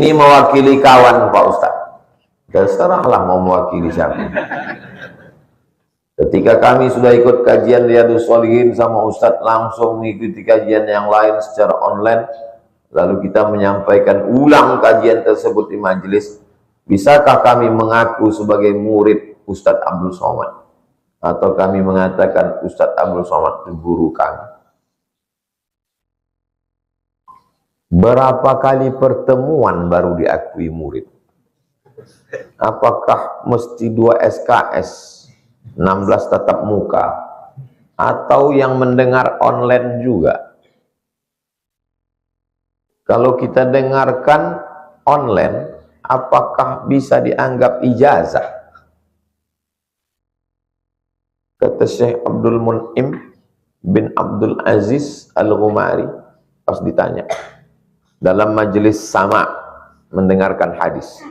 Ini mewakili kawan Pak Ustadz. Terserahlah mau mewakili siapa. Ketika kami sudah ikut kajian Riyadhus Shalihin sama Ustadz, langsung mengikuti kajian yang lain secara online, lalu kita menyampaikan ulang kajian tersebut di majelis. Bisakah kami mengaku sebagai murid Ustadz Abdul Somad? Atau kami mengatakan Ustadz Abdul Somad itu guru kami? Berapa kali pertemuan baru diakui murid? Apakah mesti 2 SKS, 16 tatap muka, atau yang mendengar online juga? Kalau kita dengarkan online, apakah bisa dianggap ijazah? Kata Syekh Abdul Mun'im bin Abdul Aziz Al-Ghumari pas ditanya dalam majelis sama mendengarkan hadis,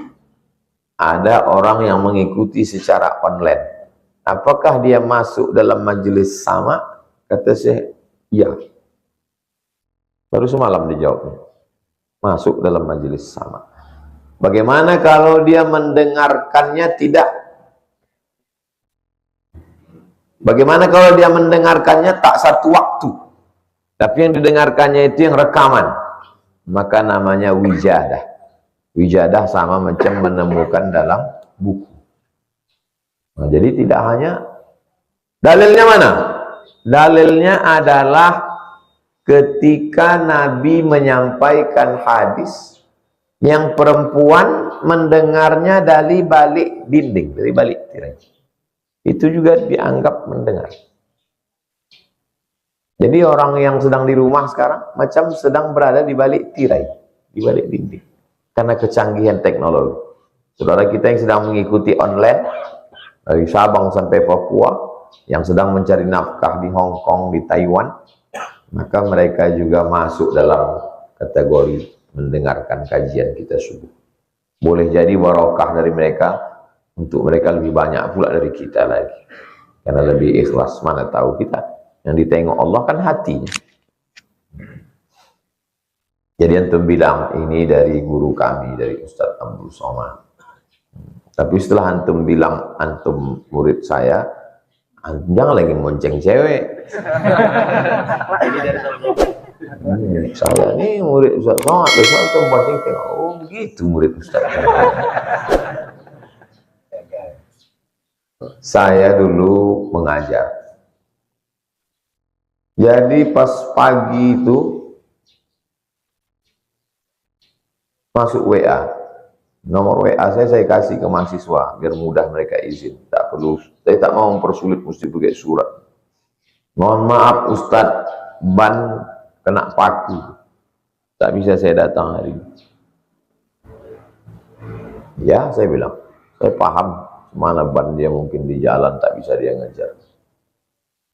ada orang yang mengikuti secara online, apakah dia masuk dalam majelis sama? Kata Syekh, iya. Baru semalam dijawabnya, masuk dalam majelis sama. Bagaimana kalau dia mendengarkannya tidak? Bagaimana kalau dia mendengarkannya tak satu waktu, tapi yang didengarkannya itu yang rekaman? Maka namanya wijadah. Wijadah sama macam menemukan dalam buku. Nah, jadi tidak hanya dalilnya mana? Dalilnya adalah ketika Nabi menyampaikan hadis, yang perempuan mendengarnya dari balik dinding, dari balik tirai. Itu juga dianggap mendengar. Jadi orang yang sedang di rumah sekarang macam sedang berada di balik tirai, di balik dinding, karena kecanggihan teknologi. Saudara kita yang sedang mengikuti online dari Sabang sampai Papua, yang sedang mencari nafkah di Hong Kong, di Taiwan, maka mereka juga masuk dalam kategori mendengarkan kajian kita subuh. Boleh jadi barokah dari mereka, untuk mereka lebih banyak pula dari kita lagi, karena lebih ikhlas. Mana tahu kita yang ditengok Allah kan hatinya. Jadi antum bilang ini dari guru kami, dari Ustadz Abdul Somad. Tapi setelah antum bilang antum murid saya, antum jangan lagi monceng cewek. Saya ini murid Ustadz Somad, besok antum monceng cewek. Oh begitu murid Ustadz. Saya dulu mengajar. Jadi pas pagi itu masuk WA, nomor WA saya kasih ke mahasiswa biar mudah mereka izin. Tak perlu, saya tak mau mempersulit mesti pakai surat. Mohon maaf Ustadz, ban kena paku, tak bisa saya datang hari ini. Ya saya bilang, saya paham mana ban dia mungkin di jalan tak bisa dia ngejar.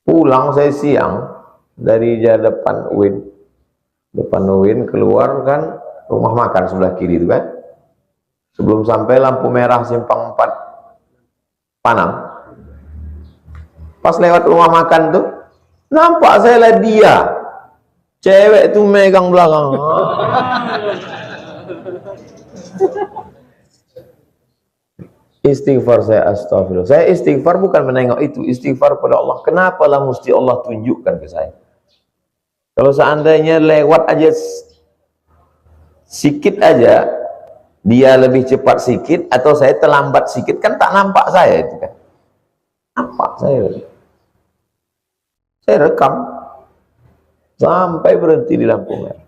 Pulang saya siang dari depan UIN, keluar kan rumah makan sebelah kiri itu kan. Sebelum sampai lampu merah simpang 4 Panang, pas lewat rumah makan tuh nampak saya lah dia, cewek tuh megang belakang. Istighfar saya, astagfirullah. Saya istighfar bukan menengok itu, istighfar pada Allah. Kenapa lah mesti Allah tunjukkan ke saya? Kalau seandainya lewat aja sikit aja, dia lebih cepat sikit atau saya terlambat sikit, kan tak nampak saya itu kan. Nampak saya. Saya rekam sampai berhenti di lampu merah.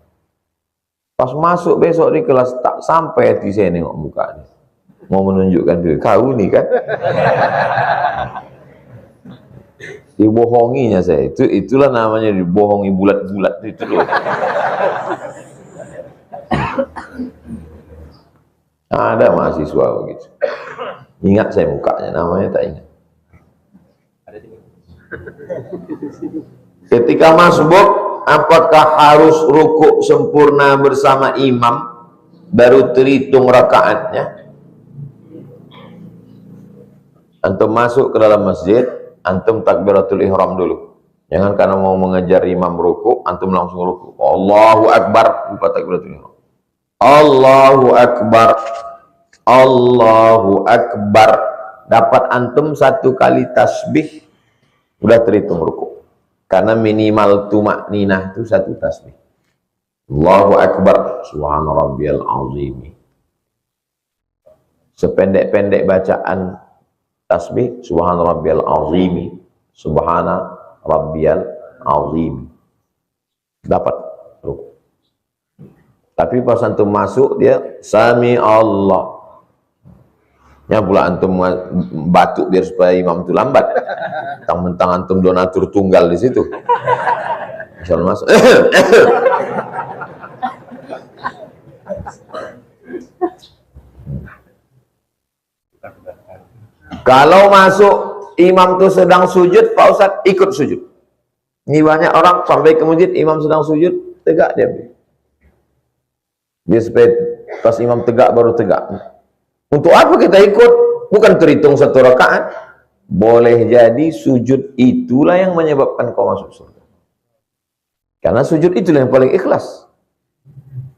Pas masuk besok di kelas tak sampai di saya nengok mukanya. Mau menunjukkan diri, kau nih kan. Dibohonginya saya, itulah namanya dibohongi bulat-bulat itu loh. Ada mahasiswa begitu. Ingat saya mukanya, namanya tak ingat. Ketika masbuk, apakah harus rukuk sempurna bersama imam baru terhitung rakaatnya? Antum masuk ke dalam masjid, antum takbiratul ihram dulu. Jangan karena mau mengejar imam rukuk, antum langsung rukuk. Allahu Akbar, lupa takbiratul ihram. Allahu Akbar, Allahu Akbar. Dapat antum 1 kali tasbih, udah terhitung ruku. Karena minimal tumak ninah itu 1 tasbih. Allahu Akbar, subhana rabbiyal azim. Sependek-pendek bacaan tasbih, subhana rabbiyal azim, subhana rabbiyal azim. Dapat ruku. Tapi pas antum masuk dia sami Allah. Ya pula antum batuk biar supaya imam itu lambat. Mentang-mentang antum donatur tunggal di situ. Misalnya masuk. Kalau masuk imam itu sedang sujud, Pak Ustadz ikut sujud. Ini banyak orang sampai ke masjid imam sedang sujud, tegak dia. Dia supaya pas imam tegak baru tegak. Untuk apa kita ikut? Bukan terhitung 1 rakaat. Boleh jadi sujud itulah yang menyebabkan kau masuk surga. Karena sujud itulah yang paling ikhlas.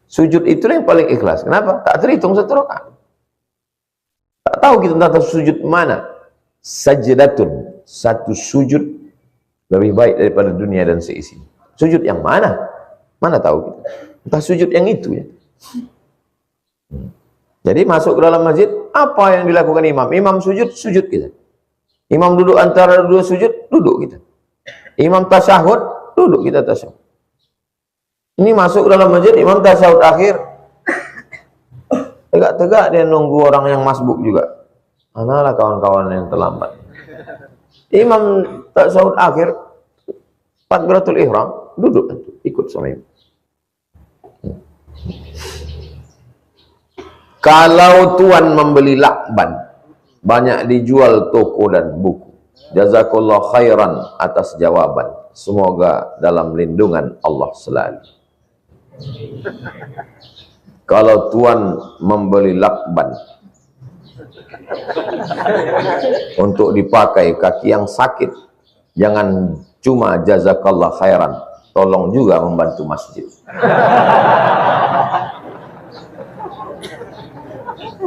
Sujud itulah yang paling ikhlas. Kenapa? Tak terhitung 1 rakaat. Tak tahu kita tentang sujud mana. Sajdatun, 1 sujud lebih baik daripada dunia dan seisinya. Sujud yang mana? Mana tahu kita. Entah sujud yang itu ya. Jadi masuk ke dalam masjid, apa yang dilakukan imam? Imam sujud, sujud kita. Imam duduk antara 2 sujud, duduk kita. Imam tasyahud, duduk kita tasyahud. Ini masuk ke dalam masjid, imam tasyahud akhir, tegak-tegak dia nunggu orang yang masbuk juga. Manalah kawan-kawan yang terlambat. Imam tasyahud akhir, takbiratul ihram, duduk ikut sama imam. Kalau tuan membeli lakban, banyak dijual toko dan buku. Jazakallah khairan atas jawaban. Semoga dalam lindungan Allah selalu. Kalau tuan membeli lakban untuk dipakai kaki yang sakit, jangan cuma jazakallah khairan, tolong juga membantu masjid.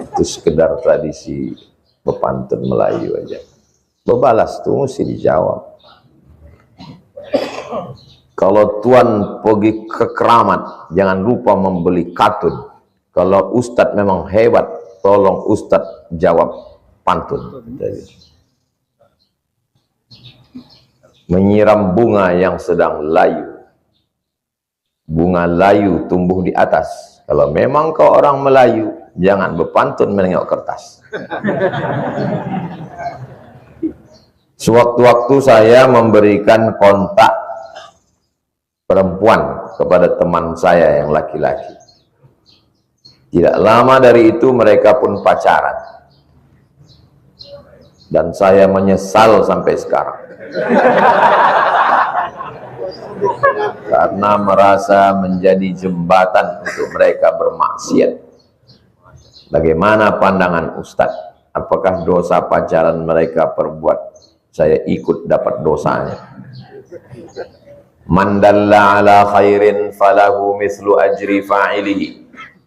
Itu sekedar tradisi pepantun Melayu aja. Bebalas tuh mesti dijawab. Kalau tuan pergi ke keramat, jangan lupa membeli katun. Kalau ustadz memang hebat, tolong ustadz jawab pantun. Menyiram bunga yang sedang layu. Bunga layu tumbuh di atas. Kalau memang kau orang Melayu, jangan berpantun menengok kertas. Sewaktu-waktu saya memberikan kontak perempuan kepada teman saya yang laki-laki. Tidak lama dari itu mereka pun pacaran. Dan saya menyesal sampai sekarang. Karena merasa menjadi jembatan untuk mereka bermaksiat. Bagaimana pandangan Ustadz? Apakah dosa pacaran mereka perbuat? Saya ikut dapat dosanya. Man dalla ala khairin falahu mislu ajri fa'ilihi.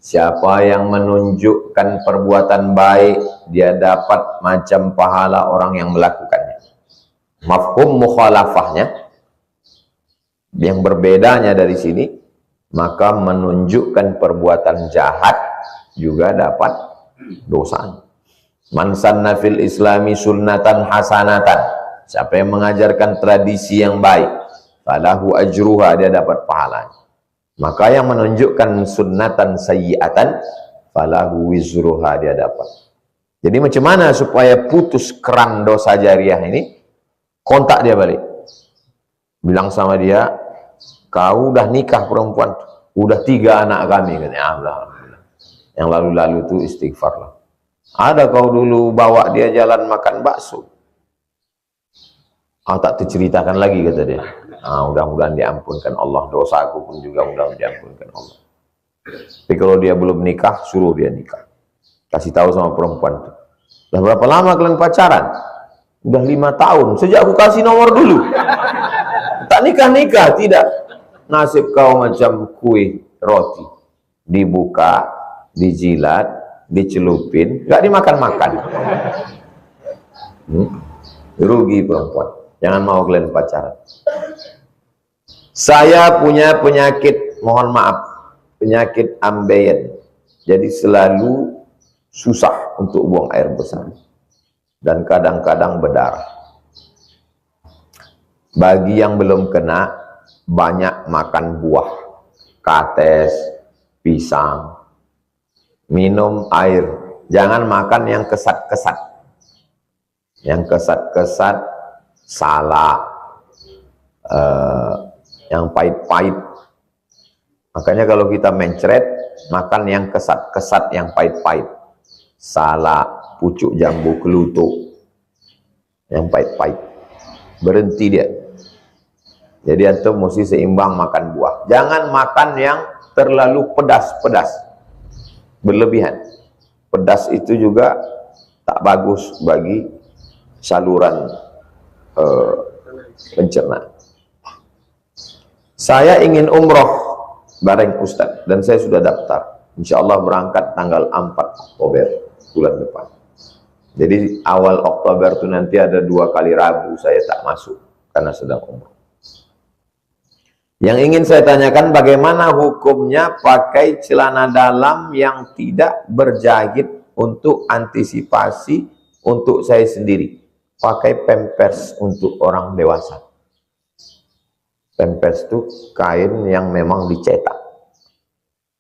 Siapa yang menunjukkan perbuatan baik, dia dapat macam pahala orang yang melakukannya. Mafhum mukhalafahnya, yang berbedanya dari sini, maka menunjukkan perbuatan jahat juga dapat dosa. Man sanna fil islami sunnatan hasanatan. Siapa yang mengajarkan tradisi yang baik, falahu ajruha, dia dapat pahalanya. Maka yang menunjukkan sunnatan sayyi'atan, falahu wizruha, dia dapat. Jadi macam mana supaya putus keran dosa jariah ini? Kontak dia balik. Bilang sama dia, kau udah nikah perempuan, udah 3 anak kami, katanya. Alhamdulillah. Yang lalu-lalu itu istighfar lah. Ada kau dulu bawa dia jalan makan bakso. Tak diceritakan lagi, kata dia. Mudah-mudahan diampunkan Allah, dosa aku pun juga mudah-mudahan diampunkan Allah. Tapi kalau dia belum nikah, suruh dia nikah. Kasih tahu sama perempuan itu. Udah berapa lama kalian pacaran? Udah 5 tahun, sejak aku kasih nomor dulu. Tak nikah-nikah, tidak. Nasib kau macam kue roti. Dibuka, dijilat, dicelupin, nggak dimakan-makan. Rugi perempuan. Jangan mau kalian pacaran. Saya punya penyakit, mohon maaf, penyakit ambeien. Jadi selalu susah untuk buang air besar. Dan kadang-kadang berdarah. Bagi yang belum kena, banyak makan buah, kates, pisang, minum air. Jangan makan yang kesat-kesat. Yang kesat-kesat, salak, yang pahit-pahit. Makanya kalau kita mencret, makan yang kesat-kesat, yang pahit-pahit. Salak, pucuk jambu, kelutuk, yang pahit-pahit. Berhenti dia. Jadi antum mesti seimbang makan buah. Jangan makan yang terlalu pedas-pedas, berlebihan. Pedas itu juga tak bagus bagi saluran pencernaan. Saya ingin umroh bareng Ustadz dan saya sudah daftar. Insya Allah berangkat tanggal 4 Oktober bulan depan. Jadi awal Oktober itu nanti ada 2 kali Rabu saya tak masuk karena sedang umroh. Yang ingin saya tanyakan, bagaimana hukumnya pakai celana dalam yang tidak berjahit untuk antisipasi untuk saya sendiri. Pakai pampers untuk orang dewasa. Pampers itu kain yang memang dicetak.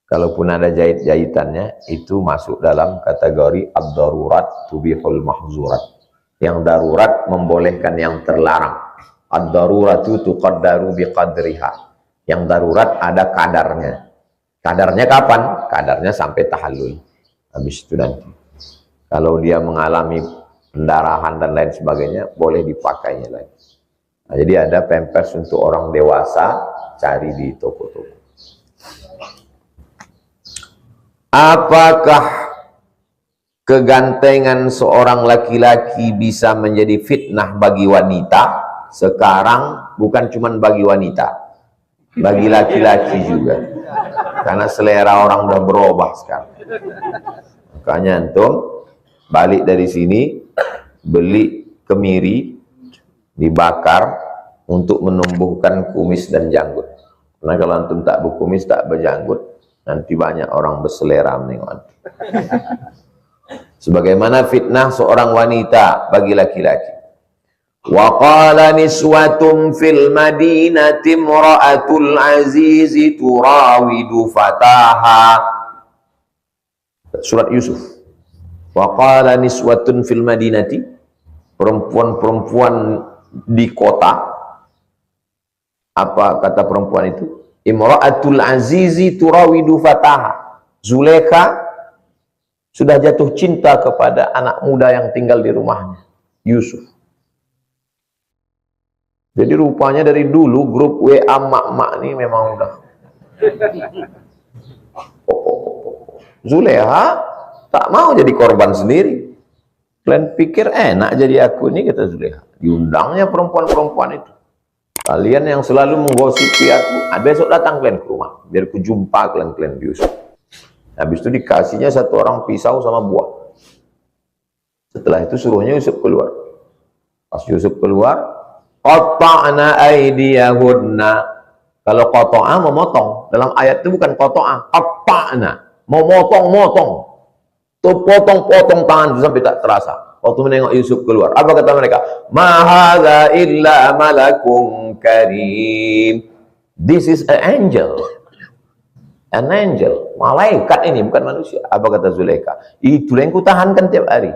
Kalaupun ada jahit-jahitannya, itu masuk dalam kategori ad-darurat tubihul mahzurat. Yang darurat membolehkan yang terlarang. Ad-daruratu tuqaddaru biqadriha. Yang darurat ada kadarnya. Kadarnya kapan? Kadarnya sampai tahallul. Habis itu nanti. Kalau dia mengalami pendarahan dan lain sebagainya, boleh dipakainya lagi. Nah, jadi ada pampers untuk orang dewasa, cari di toko-toko. Apakah kegantengan seorang laki-laki bisa menjadi fitnah bagi wanita? Sekarang bukan cuma bagi wanita, bagi laki-laki juga, karena selera orang udah berubah sekarang. Makanya antum balik dari sini beli kemiri dibakar untuk menumbuhkan kumis dan janggut. Karena kalau antum tak berkumis tak berjanggut, nanti banyak orang berselera menengok antum. Sebagaimana fitnah seorang wanita bagi laki-laki. Wa qala niswatun fil madinati imra'atul azizi turawidu fataha. Surat Yusuf. Wa qala niswatun fil madinati, perempuan-perempuan di kota. Apa kata perempuan itu? Imra'atul azizi turawidu fataha. Zulaikha sudah jatuh cinta kepada anak muda yang tinggal di rumahnya, Yusuf. Jadi rupanya dari dulu grup WA mak-mak ini memang udah. Zulaikha tak mau jadi korban sendiri. Kalian pikir enak jadi aku ini, kata Zulaikha. Diundangnya perempuan-perempuan itu. Kalian yang selalu menggosipi aku, besok datang kalian ke rumah, biar ku jumpa kalian Yusuf. Habis itu dikasihnya satu orang pisau sama buah. Setelah itu suruhnya Yusuf keluar. Pas Yusuf keluar, qata'na aydiyahunna. Kalau qata'a memotong. Dalam ayat itu bukan qata'a, qata'na. Mau motong-motong. Tuh potong-potong tangan sampai tak terasa. Waktu menengok Yusuf keluar, apa kata mereka? Ma hadza illa malakun karim. This is an angel. An angel, malaikat ini, bukan manusia. Apa kata Zulaikha? Itu yang kutahankan tiap hari.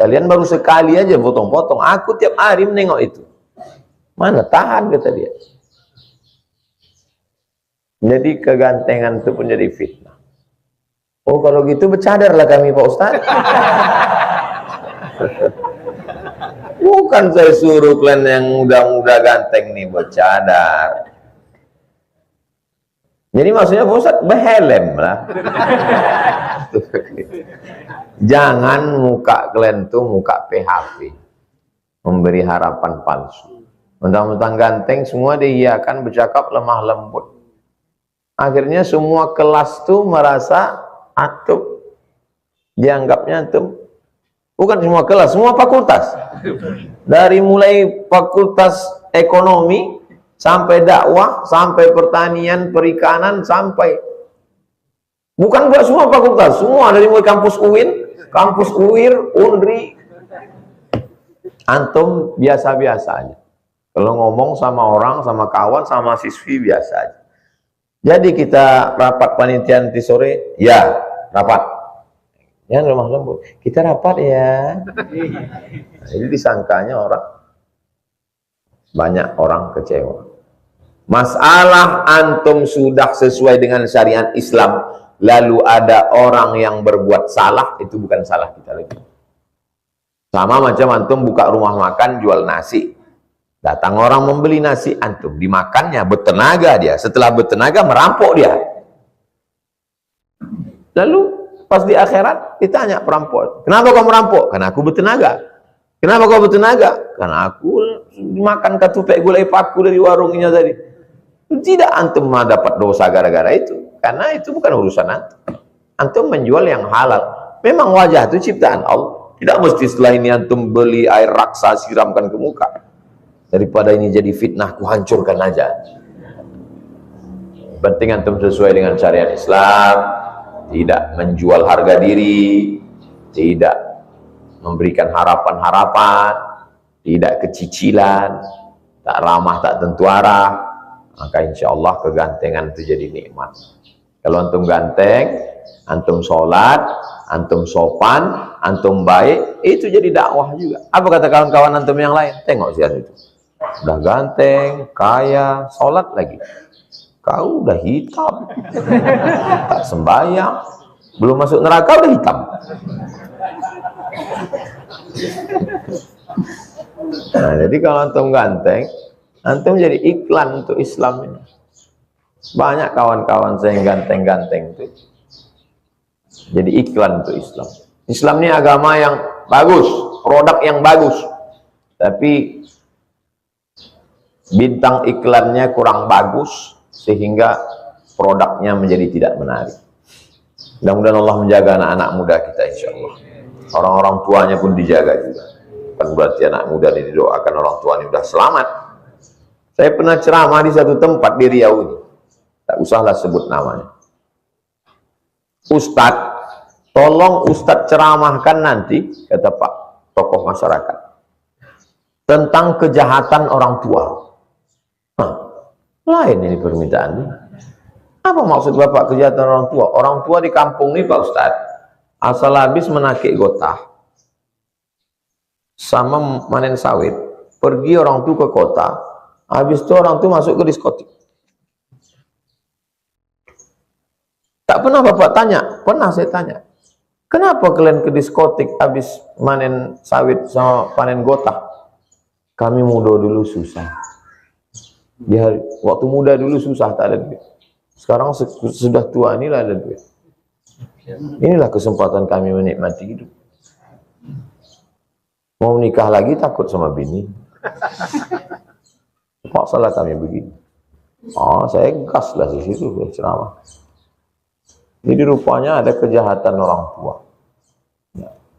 Kalian baru sekali aja potong-potong, aku tiap hari menengok itu. Mana tahan, kata dia. Jadi kegantengan itu pun jadi fitnah. Oh kalau gitu bercadarlah kami Pak Ustaz. Bukan saya suruh kalian yang muda-muda ganteng nih bercadar. Jadi maksudnya Pak Ustaz berhelm lah. Jangan muka kalian tuh muka PHP, memberi harapan palsu. Mentang-mentang ganteng semua diiyakan, bercakap lemah lembut. Akhirnya semua kelas tuh merasa antum dianggapnya antum, bukan semua kelas, semua fakultas. Dari mulai fakultas ekonomi sampai dakwah, sampai pertanian, perikanan, sampai bukan buat semua fakultas, semua dari mulai kampus UIN, kampus UIR, UNRI. Antum biasa-biasa aja. Kalau ngomong sama orang, sama kawan, sama siswi biasa aja. Jadi kita rapat panitia nanti sore, ya rapat. Ya lemah lembut, kita rapat ya. Nah, jadi disangkanya banyak orang kecewa. Masalah antum sudah sesuai dengan syariat Islam, lalu ada orang yang berbuat salah, itu bukan salah kita lagi. Sama macam antum buka rumah makan jual nasi. Datang orang membeli nasi, antum dimakannya, bertenaga dia. Setelah bertenaga, merampok dia. Lalu, pas di akhirat, ditanya perampok. Kenapa kau merampok? Karena aku bertenaga. Kenapa kau bertenaga? Karena aku makan ketupek gulai paku dari warungnya tadi. Tidak antum dapat dosa gara-gara itu. Karena itu bukan urusan antum. Antum menjual yang halal. Memang wajah itu ciptaan Allah. Tidak mesti setelah ini antum beli air raksa, siramkan ke muka. Daripada ini jadi fitnah, ku hancurkan aja. Penting antum sesuai dengan syariat Islam, tidak menjual harga diri, tidak memberikan harapan-harapan, tidak kecicilan, tak ramah, tak tentu arah, maka insya Allah kegantengan itu jadi nikmat. Kalau antum ganteng, antum sholat, antum sopan, antum baik, itu jadi dakwah juga. Apa kata kawan-kawan antum yang lain? Tengok siapa itu. Udah ganteng, kaya, sholat lagi. Kau udah hitam, tak sembahyang, belum masuk neraka udah hitam. Nah, jadi kalau antum ganteng, antum jadi iklan untuk Islam ini. Banyak kawan-kawan saya yang ganteng-ganteng itu jadi iklan untuk Islam. Islam ini agama yang bagus, produk yang bagus, tapi bintang iklannya kurang bagus sehingga produknya menjadi tidak menarik. Mudah-mudahan Allah menjaga anak-anak muda kita, insya Allah. Orang-orang tuanya pun dijaga juga. Kan berarti anak muda ini didoakan orang tuanya sudah selamat. Saya pernah ceramah di satu tempat di Riau ini, tak usahlah sebut namanya. Ustadz, tolong Ustadz ceramahkan nanti, kata Pak tokoh masyarakat, tentang kejahatan orang tua. Lain ini permintaannya. Apa maksud Bapak kejahatan orang tua? Orang tua di kampung ini Pak Ustadz, asal habis menakik gotah sama manen sawit, pergi orang tua ke kota, habis itu orang tua masuk ke diskotik. Tak pernah Bapak tanya? Pernah saya tanya. Kenapa kalian ke diskotik habis manen sawit sama panen gotah? Kami muda dulu susah. Waktu muda dulu susah, tak ada duit. Sekarang sudah tua inilah ada duit. Inilah kesempatan kami menikmati hidup. Mau nikah lagi takut sama bini. Kok salah kami begini? Oh, saya gas lah di situ ceramah. Jadi rupanya ada kejahatan orang tua.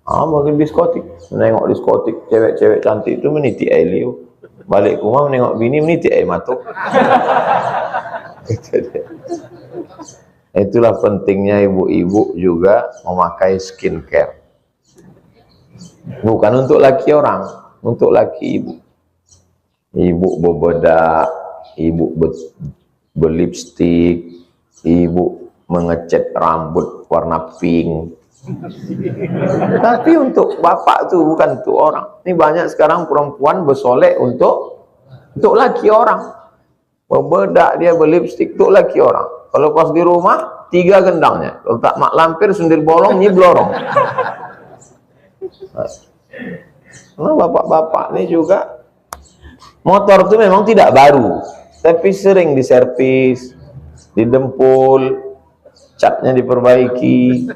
Makin diskotik, menengok diskotik, cewek-cewek cantik itu meniti Elio. Balik ke rumah menengok bini meniti matuk. Itulah pentingnya ibu-ibu juga memakai skincare. Bukan untuk laki orang, untuk laki ibu. Ibu berbedak, ibu berlipstik, ibu mengecat rambut warna pink. Tapi untuk bapak tuh bukan untuk orang. Ini banyak sekarang perempuan bersolek untuk laki orang. Berbedak dia berlipstik untuk laki orang. Kalau pas di rumah 3 gendangnya. Kalau tak mak lampir sendiri bolong nyiblorong. Nah, bapak-bapak ini juga motor itu memang tidak baru, tapi sering diservis, didempul, catnya diperbaiki.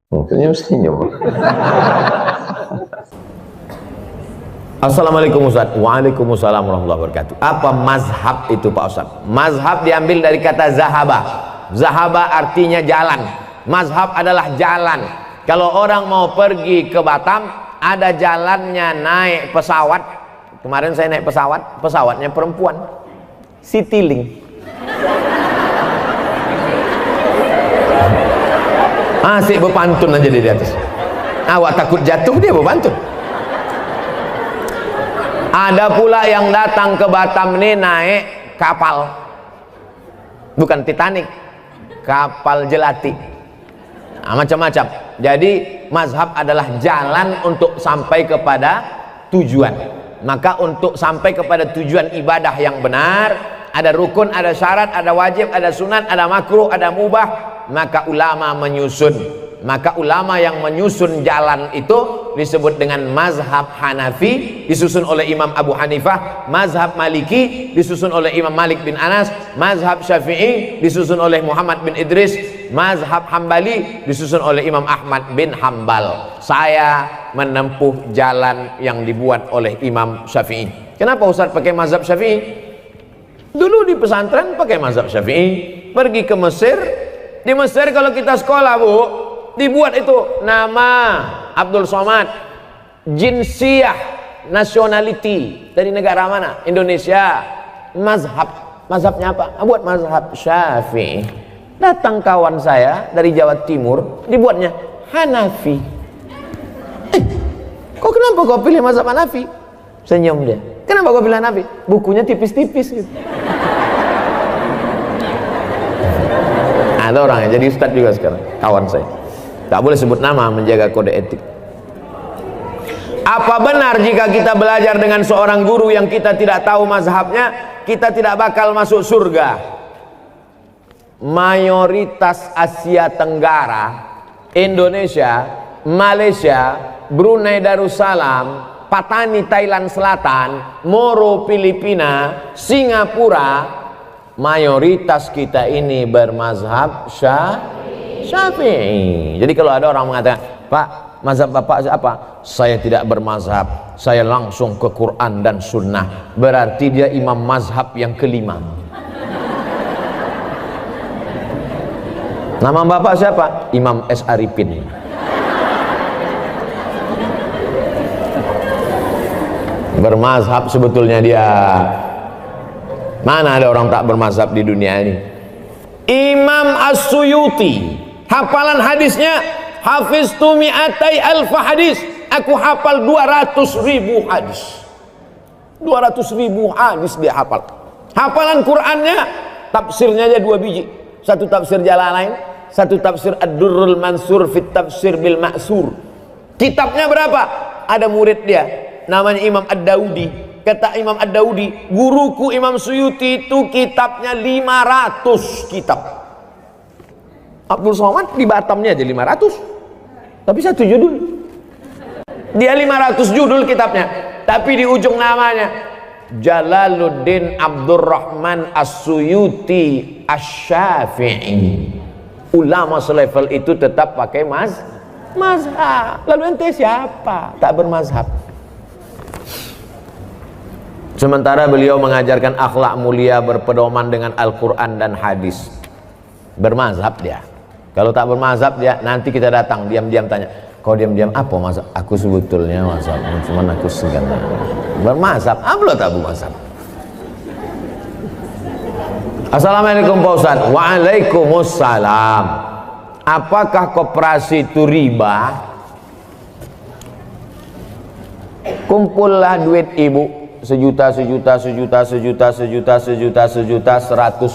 Senyum-senyum. Assalamualaikum Ustaz. Waalaikumsalam warahmatullahi wabarakatuh. Apa mazhab itu Pak Ustaz? Mazhab diambil dari kata zahaba. Zahaba artinya jalan. Mazhab adalah jalan. Kalau orang mau pergi ke Batam, ada jalannya naik pesawat. Kemarin saya naik pesawat, pesawatnya perempuan, Citylink. Asik berpantun aja di atas. Awak takut jatuh, dia berpantun. Ada pula yang datang ke Batam ini naik kapal, bukan Titanic, kapal jelati. Nah, macam-macam. Jadi mazhab adalah jalan untuk sampai kepada tujuan. Maka untuk sampai kepada tujuan ibadah yang benar, ada rukun, ada syarat, ada wajib, ada sunat, ada makruh, ada mubah, maka ulama menyusun. Maka ulama yang menyusun jalan itu disebut dengan mazhab Hanafi, disusun oleh Imam Abu Hanifah. Mazhab Maliki disusun oleh Imam Malik bin Anas. Mazhab Syafi'i disusun oleh Muhammad bin Idris. Mazhab Hambali disusun oleh Imam Ahmad bin Hambal. Saya menempuh jalan yang dibuat oleh Imam Syafi'i. Kenapa Ustaz pakai mazhab Syafi'i? Dulu di pesantren pakai mazhab Syafi'i. Pergi ke Mesir, di Mesir kalau kita sekolah Bu, dibuat itu nama Abdul Somad, jinsiyah, nationality, dari negara mana? Indonesia. Mazhabnya apa? Buat mazhab Syafi'i. Datang kawan saya dari Jawa Timur, dibuatnya Hanafi. Kok kenapa kau pilih mazhab Hanafi? Senyum dia. Kenapa kau pilih Hanafi? Bukunya tipis-tipis gitu. Ada orang yang jadi ustadz juga sekarang, kawan saya. Tak boleh sebut nama, menjaga kode etik. Apa benar jika kita belajar dengan seorang guru yang kita tidak tahu mazhabnya, kita tidak bakal masuk surga? Mayoritas Asia Tenggara, Indonesia, Malaysia, Brunei Darussalam, Patani Thailand Selatan, Moro Filipina, Singapura, mayoritas kita ini bermazhab Syafi'i. Jadi kalau ada orang mengatakan, Pak, mazhab Bapak apa? Saya tidak bermazhab, saya langsung ke Quran dan Sunnah. Berarti dia imam mazhab yang kelima. Nama Bapak siapa? Imam S. Arifin. Bermazhab sebetulnya dia. Mana ada orang tak bermazhab di dunia ini? Imam As-Suyuti, hafalan hadisnya, hafiztu mi'atai alfa hadis. Aku hafal 200.000 hadis. 200.000 hadis dia hafal. Hafalan Qur'annya, tafsirnya aja 2 biji. Satu tafsir Jalalain, satu tafsir Ad-Durrul Mansur fit tafsir bil Ma'sur. Kitabnya berapa? Ada murid dia, namanya Imam Ad-Daudi. Kata Imam Ad-Daudi, guruku Imam Suyuti itu kitabnya 500 kitab. Abdul Somad di Batamnya aja 500, tapi satu judul. Dia 500 judul kitabnya, tapi di ujung namanya Jalaluddin Abdurrahman As-Suyuti Asy-Syafi'i. Ulama selevel itu tetap pakai mazhab. Lalu ente siapa? Tak bermazhab. Sementara beliau mengajarkan akhlak mulia berpedoman dengan Al-Quran dan hadis. Bermazhab dia. Kalau tak bermazhab dia, nanti kita datang diam-diam tanya, kau diam-diam apa mazhab? Aku sebetulnya mazhab, cuman aku segan. Bermazhab, apa tak bermazhab? Assalamualaikum Pak Ustaz. Waalaikumsalam. Apakah koperasi itu riba? Kumpullah duit ibu, sejuta, 100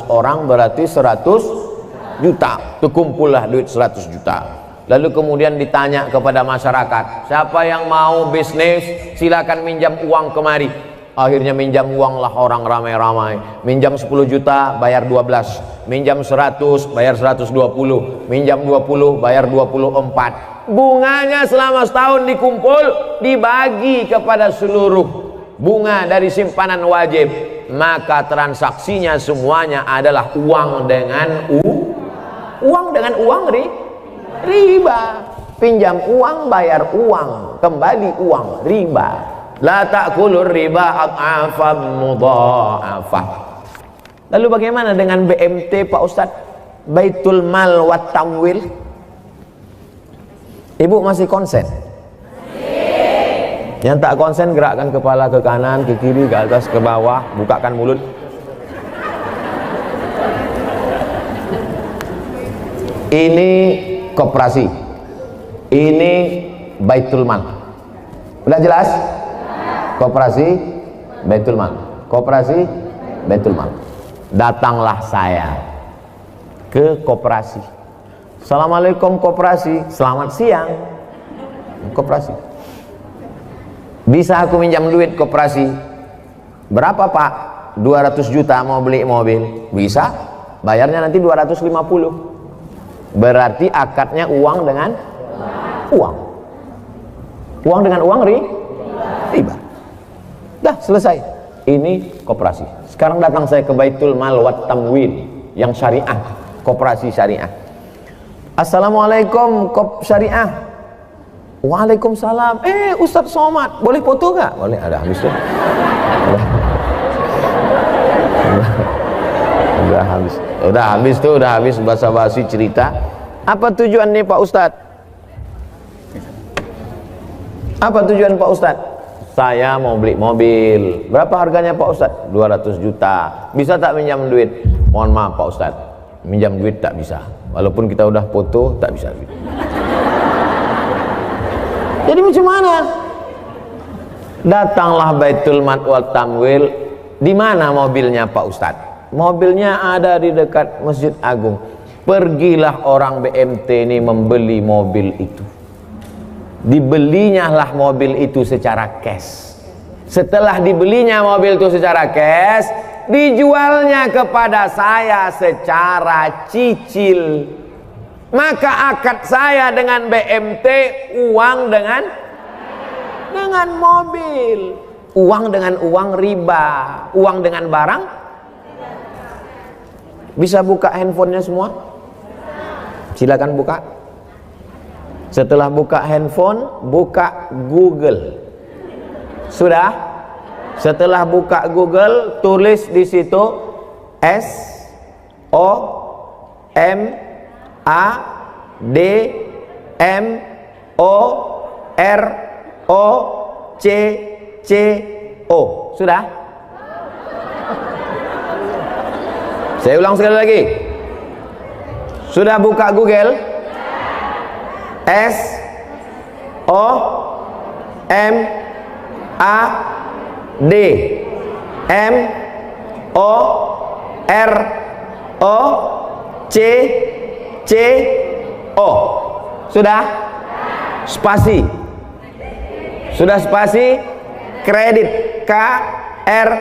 orang berarti 100 juta. Terkumpullah duit 100 juta. Lalu kemudian ditanya kepada masyarakat, siapa yang mau bisnis silakan minjam uang kemari. Akhirnya minjam uang lah orang ramai-ramai. Minjam 10 juta bayar 12, minjam 100 bayar 120, minjam 20 bayar 24. Bunganya selama setahun dikumpul, dibagi kepada seluruh bunga dari simpanan wajib, maka transaksinya semuanya adalah uang dengan uang riba. Pinjam uang, bayar uang, kembali uang, riba. La ta'kulur riba ad'afan mudha'afah. Lalu bagaimana dengan BMT Pak Ustadz? Baitul Mal wa Tamwil. Ibu masih konsen? Yang tak konsen gerakkan kepala ke kanan, ke kiri, ke atas, ke bawah, bukakan mulut. Ini koperasi, ini Baitul Mal. Udah jelas? Koperasi, Baitul Mal. Koperasi, Baitul Mal. Datanglah saya ke koperasi. Assalamualaikum koperasi, selamat siang. Koperasi. Bisa aku minjam duit koperasi? Berapa Pak? 200 juta mau beli mobil. Bisa? Bayarnya nanti 250. Berarti akadnya uang dengan uang. Uang dengan uang riba. Dah selesai. Ini koperasi. Sekarang datang saya ke Baitul Mal wa Tamwil yang syariah, koperasi syariah. Assalamualaikum kop syariah. Waalaikumsalam. Ustadz Somad, boleh foto gak? Boleh, ada habis tuh. Udah habis basa-basi cerita. Apa tujuan nih Pak Ustadz? Apa tujuan Pak Ustadz? Saya mau beli mobil. Berapa harganya Pak Ustadz? 200 juta. Bisa tak minjam duit? Mohon maaf Pak Ustadz, minjam duit tak bisa. Walaupun kita udah foto, tak bisa. Jadi macam mana? Datanglah Baitul Mal wal Tamwil. Di mana mobilnya Pak Ustadz? Mobilnya ada di dekat Masjid Agung. Pergilah orang BMT ini membeli mobil itu. Dibelinya lah mobil itu secara cash. Setelah dibelinya mobil itu secara cash, dijualnya kepada saya secara cicil. Maka akad saya dengan BMT uang dengan mobil, uang dengan uang riba, uang dengan barang. Bisa buka handphonenya semua? Silakan buka. Setelah buka handphone, buka Google. Sudah? Setelah buka Google, tulis di situ SOMADMOROCCO. Sudah? Saya ulang sekali lagi. Sudah buka Google? SOMADMOROCCO. Sudah? Spasi. Sudah spasi? Kredit. KREDIT.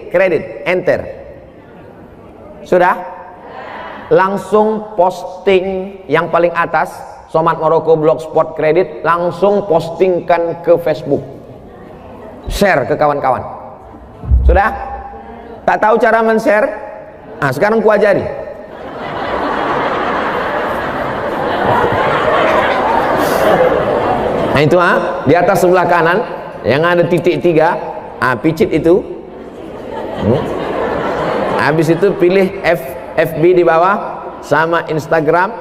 Kredit. Enter. Sudah? Langsung posting yang paling atas, Somad Maroko Blogspot Kredit, langsung postingkan ke Facebook, share ke kawan-kawan. Sudah? Tak tahu cara men-share? Nah, sekarang ku ajari. Nah itu di atas sebelah kanan yang ada titik 3, picit itu. Habis itu pilih FB di bawah, sama Instagram,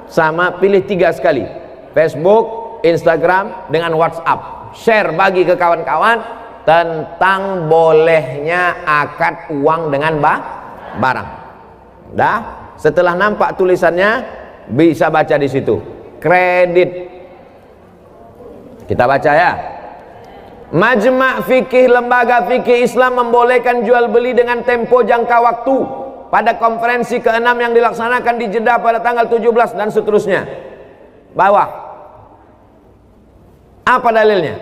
sama pilih 3 sekali, Facebook, Instagram dengan WhatsApp. Share, bagi ke kawan-kawan tentang bolehnya akad uang dengan barang. Dah, setelah nampak tulisannya bisa baca di situ. Kredit. Kita baca ya. Majma' fikih, lembaga fikih Islam membolehkan jual beli dengan tempo jangka waktu pada konferensi ke-6 yang dilaksanakan di Jeddah pada tanggal 17 dan seterusnya. Bawah. Apa dalilnya?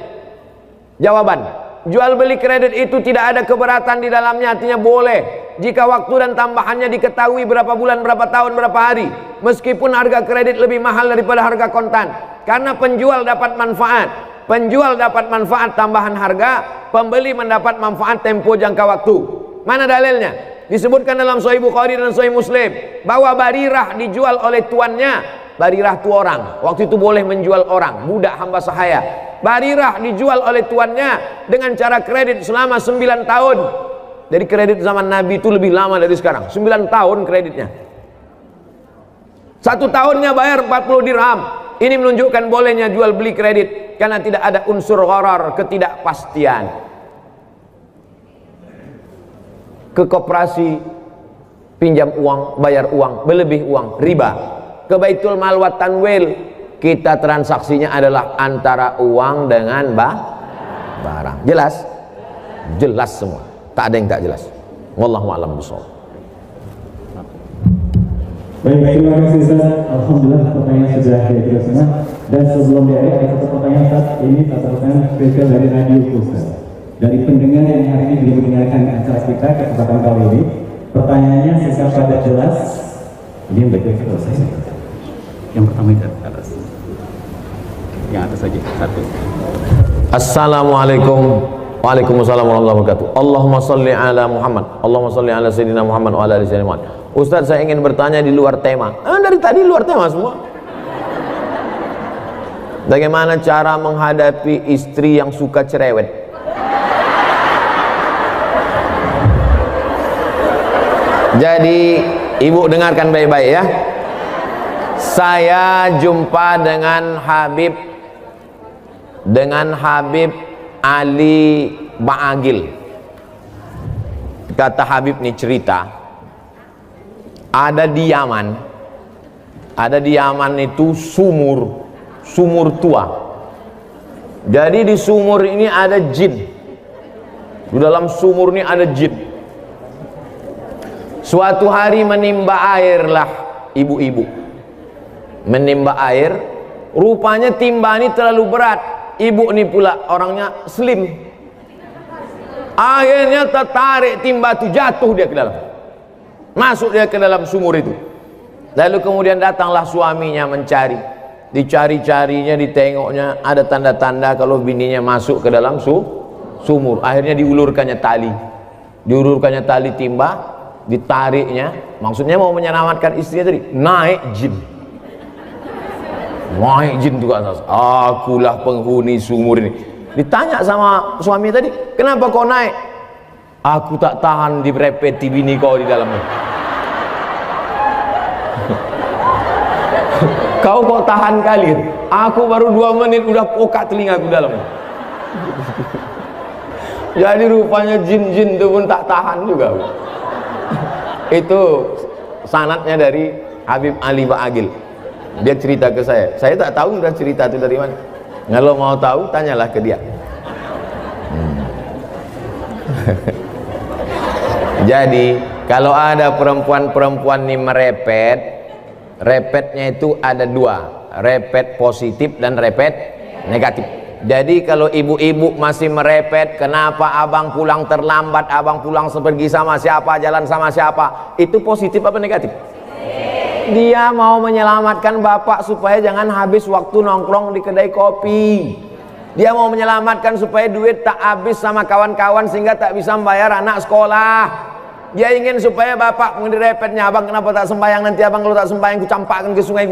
Jawaban, jual beli kredit itu tidak ada keberatan di dalamnya, artinya boleh jika waktu dan tambahannya diketahui berapa bulan, berapa tahun, berapa hari, meskipun harga kredit lebih mahal daripada harga kontan, karena penjual dapat manfaat. Penjual dapat manfaat tambahan harga, pembeli mendapat manfaat tempo jangka waktu. Mana dalilnya? Disebutkan dalam Sahih Bukhari dan Sahih Muslim bahwa Barirah dijual oleh tuannya Barirah tu orang, waktu itu boleh menjual orang, budak hamba sahaya. Barirah dijual oleh tuannya dengan cara kredit selama 9 tahun. Jadi kredit zaman Nabi itu lebih lama dari sekarang, 9 tahun kreditnya. 1 tahunnya bayar 40 dirham. Ini menunjukkan bolehnya jual beli kredit karena tidak ada unsur gharar, ketidakpastian. Ke koperasi pinjam uang, bayar uang, berlebih uang, riba. Ke Baitul Mal wa Tanwil, kita transaksinya adalah antara uang dengan barang. Jelas? Jelas semua. Tak ada yang tak jelas. Wallahu a'lam bishawab. Baik, terima kasih Ustaz. Alhamdulillah pertanyaan sudah diajukan semua. Dan sebelum diakhiri ada satu pertanyaan Ustaz. Ini tataran spesial dari Radio Ustaz. Dari pendengar yang hari ini belum mendengarkan acara kita kesempatan kali ini. Pertanyaannya singkat padat jelas. Ini yang baik-baik selesai. Yang pertama itu atas. Yang atas saja, satu. Assalamualaikum. Waalaikumsalam warahmatullahi wabarakatuh. Allahumma salli ala Muhammad. Allahumma salli ala Sayyidina Muhammad wa ala ali Sayyidina Muhammad. Ustaz, saya ingin bertanya di luar tema. Dari tadi luar tema semua. Bagaimana cara menghadapi istri yang suka cerewet? Jadi ibu dengarkan baik-baik ya. Saya jumpa dengan Habib Ali Ba'agil. Kata Habib nih cerita, ada di Yaman itu sumur tua. Jadi di sumur ini ada jin. Di dalam sumur ini ada jin. Suatu hari menimba airlah ibu-ibu. Menimba air, rupanya timba ini terlalu berat. Ibu ini pula orangnya slim. Akhirnya tertarik timba itu, jatuh dia ke dalam. Masuk dia ke dalam sumur itu. Lalu kemudian datanglah suaminya mencari. Dicari-carinya, ditengoknya, ada tanda-tanda kalau bininya masuk ke dalam sumur. Akhirnya diulurkannya Diulurkannya tali timba, ditariknya. Maksudnya mau menyelamatkan istrinya tadi. Naik jin juga. Akulah penghuni sumur ini. Ditanya sama suami tadi, kenapa kau naik? Aku tak tahan direpeti bini kau di dalamnya. Kau kok tahan kali? Aku baru 2 menit udah pokak telingaku dalamnya. Jadi rupanya jin-jin itu pun tak tahan juga. Itu sanadnya dari Habib Ali Ba'agil. Dia cerita ke saya tak tahu udah cerita itu dari mana. Kalau mau tahu tanyalah ke dia. Jadi kalau ada perempuan-perempuan ini repetnya itu ada 2, repet positif dan repet negatif. Jadi kalau ibu-ibu masih merepet, kenapa abang pulang terlambat, abang pulang pergi sama siapa, jalan sama siapa, itu positif apa negatif? Dia mau menyelamatkan bapak supaya jangan habis waktu nongkrong di kedai kopi. Dia mau menyelamatkan supaya duit tak habis sama kawan-kawan sehingga tak bisa membayar anak sekolah. Dia ingin supaya bapak mendirepetnya, abang kenapa tak sembahyang, nanti abang kalau tak sembahyang ku campakkan ke sungai.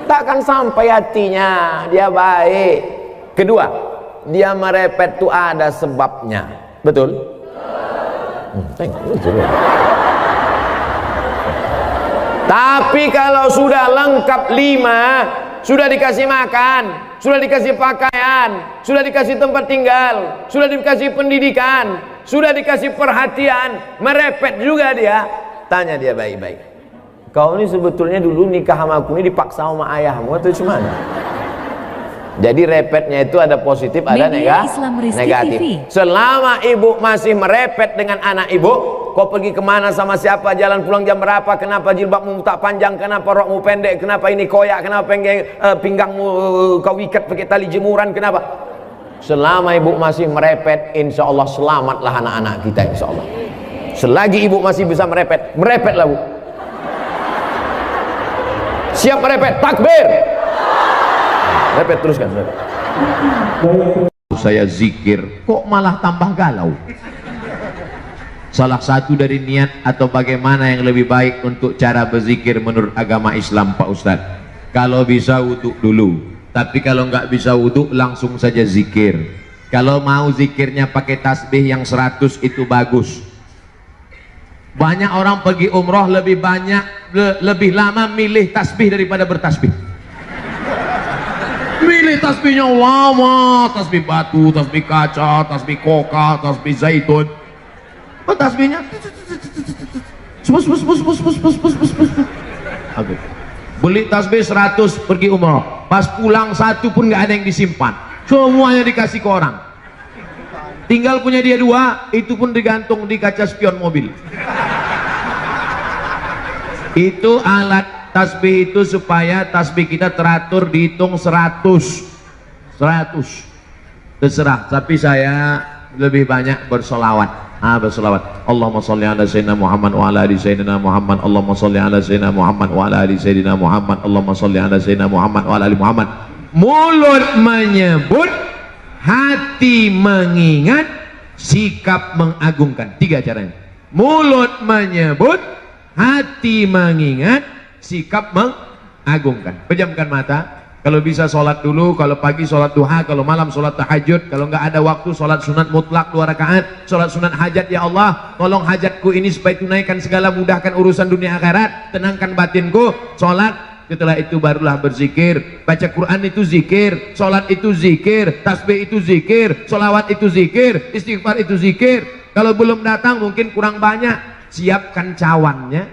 Takkan sampai hatinya. Dia baik. Kedua, dia merepet itu ada sebabnya. Betul? Tapi kalau sudah lengkap 5, sudah dikasih makan, sudah dikasih pakaian, sudah dikasih tempat tinggal, sudah dikasih pendidikan, sudah dikasih perhatian, merepet juga dia. Tanya dia baik-baik, kau ini sebetulnya dulu nikah sama aku ini dipaksa sama ayahmu atau gimana? Jadi repetnya itu ada positif, ada negatif. Selama ibu masih merepet dengan anak ibu, kau pergi kemana sama siapa, jalan pulang jam berapa, kenapa jilbabmu tak panjang, kenapa rokmu pendek, kenapa ini koyak, kenapa pinggangmu kau ikat pakai tali jemuran, kenapa? Selama ibu masih merepet, insya Allah selamatlah anak-anak kita, insya Allah. Selagi ibu masih bisa merepet, merepetlah bu. Siap merepet, takbir. Repet teruskan. Saya zikir, kok malah tambah galau? Salah satu dari niat atau bagaimana yang lebih baik untuk cara berzikir menurut agama Islam Pak Ustadz? Kalau bisa wudhu dulu, tapi kalau nggak bisa wudhu langsung saja zikir. Kalau mau zikirnya pakai tasbih yang 100 itu bagus. Banyak orang pergi umroh lebih lebih lama milih tasbih daripada bertasbih. Milih tasbihnya lama, tasbih batu, tasbih kaca, tasbih koka, tasbih zaitun. Tasbihnya beli tasbih 100 pergi umroh, pas pulang satu pun nggak ada yang disimpan, semuanya dikasih ke orang. Tinggal punya dia 2, itu pun digantung di kaca spion mobil. Itu alat tasbih itu supaya tasbih kita teratur, dihitung 100. Terserah, tapi saya lebih banyak bersolawat. Bersolawat. Allahumma sholli ala sayyidina Muhammad wa ala ali sayyidina Muhammad. Allahumma sholli ala sayyidina Muhammad wa ala ali sayyidina Muhammad. Allahumma sholli ala sayyidina Muhammad wa ala ali Muhammad. Mulut menyebut, hati mengingat, sikap mengagungkan. 3 caranya. Mulut menyebut, hati mengingat, sikap mengagungkan. Pejamkan mata. Kalau bisa sholat dulu, kalau pagi sholat duha, kalau malam sholat tahajud, kalau nggak ada waktu sholat sunat mutlak 2 rakaat, sholat sunat hajat. Ya Allah, tolong hajatku ini supaya tunaikan segala, mudahkan urusan dunia akhirat, tenangkan batinku. Sholat, setelah itu barulah berzikir. Baca Quran itu zikir, sholat itu zikir, tasbih itu zikir, sholawat itu zikir, istighfar itu zikir. Kalau belum datang mungkin kurang banyak, siapkan cawannya,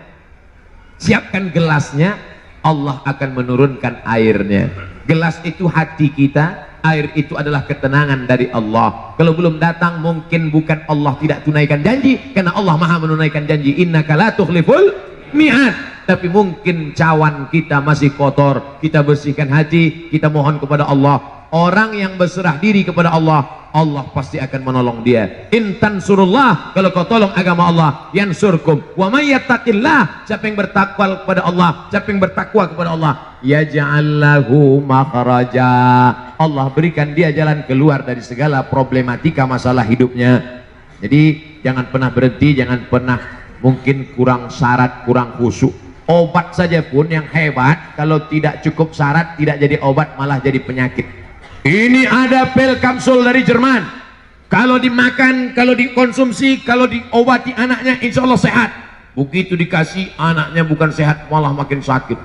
siapkan gelasnya. Allah akan menurunkan airnya. Gelas itu hati kita, air itu adalah ketenangan dari Allah. Kalau belum datang mungkin bukan Allah tidak tunaikan janji, karena Allah maha menunaikan janji. Innaka la tukhliful mi'ad. Tapi mungkin cawan kita masih kotor, kita bersihkan hati, kita mohon kepada Allah. Orang yang berserah diri kepada Allah, Allah pasti akan menolong dia. In tansurullah, kalau kau tolong agama Allah, yansurkum. Wa may yattaqillah, siapa yang bertakwa kepada Allah, siapa yang bertakwa kepada Allah, yaj'al lahu makhraja, Allah berikan dia jalan keluar dari segala problematika masalah hidupnya. Jadi jangan pernah berhenti, jangan pernah mungkin kurang syarat, kurang khusyuk. Obat saja pun yang hebat, kalau tidak cukup syarat tidak jadi obat, malah jadi penyakit. Ini ada pil kapsul dari Jerman. Kalau dimakan, kalau dikonsumsi, kalau diobati anaknya, insya Allah sehat. Begitu dikasih, anaknya bukan sehat, malah makin sakit.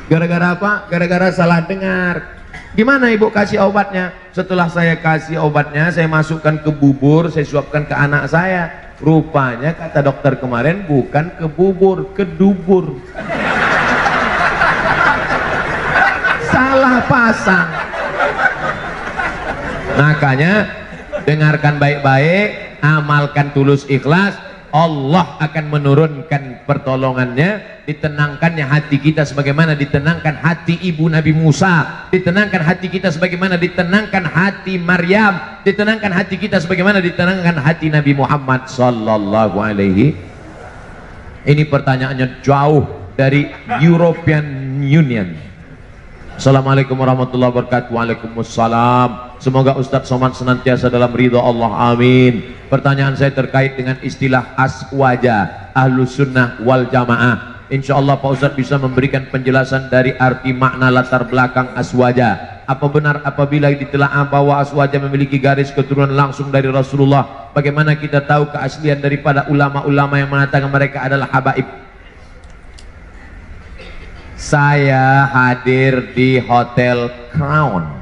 Gara-gara apa? Gara-gara salah dengar. Gimana ibu kasih obatnya? Setelah saya kasih obatnya, saya masukkan ke bubur, saya suapkan ke anak saya. Rupanya kata dokter kemarin bukan ke bubur, ke dubur. Salah pasang. Makanya dengarkan baik-baik, amalkan tulus ikhlas, Allah akan menurunkan pertolongannya, ditenangkannya hati kita sebagaimana ditenangkan hati ibu Nabi Musa, ditenangkan hati kita sebagaimana ditenangkan hati Maryam, ditenangkan hati kita sebagaimana ditenangkan hati Nabi Muhammad sallallahu alaihi. Ini pertanyaannya jauh dari European Union. Assalamualaikum warahmatullahi wabarakatuh. Waalaikumsalam. Semoga Ustadz Somad senantiasa dalam ridha Allah, amin. Pertanyaan saya terkait dengan istilah aswaja, ahlus sunnah wal jamaah. Insya Allah Pak Ustadz bisa memberikan penjelasan dari arti makna latar belakang aswaja. Apa benar apabila ditelaah bahwa aswaja memiliki garis keturunan langsung dari Rasulullah? Bagaimana kita tahu keaslian daripada ulama-ulama yang mengatakan mereka adalah habaib? Saya hadir di Hotel Crown.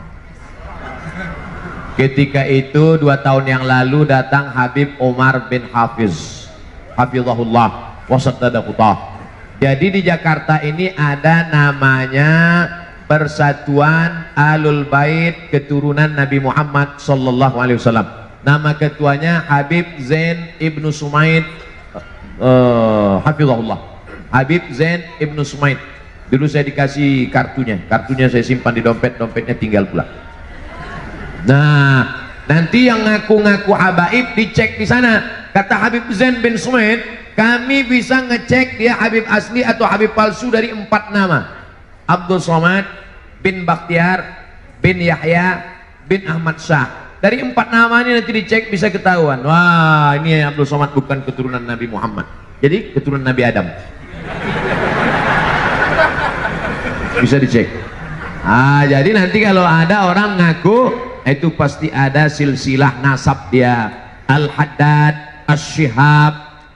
Ketika itu 2 tahun yang lalu datang Habib Umar bin Hafiz, hafizahullah wasaddaqutah. Jadi di Jakarta ini ada namanya Persatuan Ahlul Bait Keturunan Nabi Muhammad sallallahu alaihi wasallam. Nama ketuanya Habib Zain Ibnu Sumaid, hafizahullah. Habib Zain Ibnu Sumaid. Dulu saya dikasih kartunya saya simpan di dompet, dompetnya tinggal pulang. Nah, nanti yang ngaku-ngaku habaib dicek di sana. Kata Habib Zain bin Sumaid, kami bisa ngecek dia Habib asli atau Habib palsu dari 4 nama. Abdul Somad bin Bakhtiar bin Yahya bin Ahmad Shah. Dari 4 nama ini nanti dicek bisa ketahuan. Wah, ini Abdul Somad bukan keturunan Nabi Muhammad. Jadi keturunan Nabi Adam. Bisa dicek. Jadi nanti kalau ada orang ngaku, itu pasti ada silsilah nasab dia. Al-Haddad, Al-Shihab,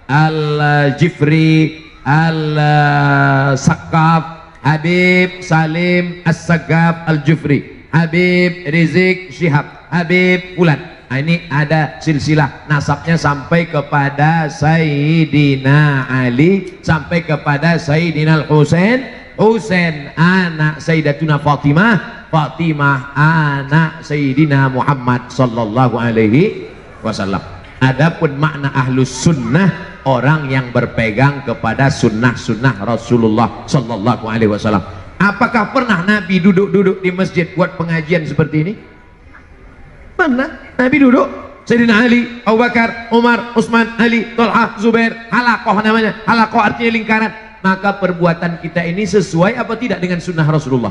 Al-Jifri, Al-Sakaf, Habib Salim As-Sagaf Al-Jufri, Habib Rizik Syihab, Habib Fulan. Ini ada silsilah nasabnya sampai kepada Sayyidina Ali, sampai kepada Sayyidina Al-Husain, Husain anak Sayyidatuna Fatimah, Fatimah anak Sayyidina Muhammad sallallahu alaihi wasallam. Adapun makna ahlus sunnah, orang yang berpegang kepada sunnah-sunnah Rasulullah sallallahu alaihi wasallam. Apakah pernah Nabi duduk-duduk di masjid buat pengajian seperti ini? Pernah. Nabi duduk, Sayyidina Ali, Abu Bakar, Umar, Utsman, Ali, Thalhah, Zubair, halaqah namanya. Halaqah artinya lingkaran. Maka perbuatan kita ini sesuai apa tidak dengan sunnah Rasulullah?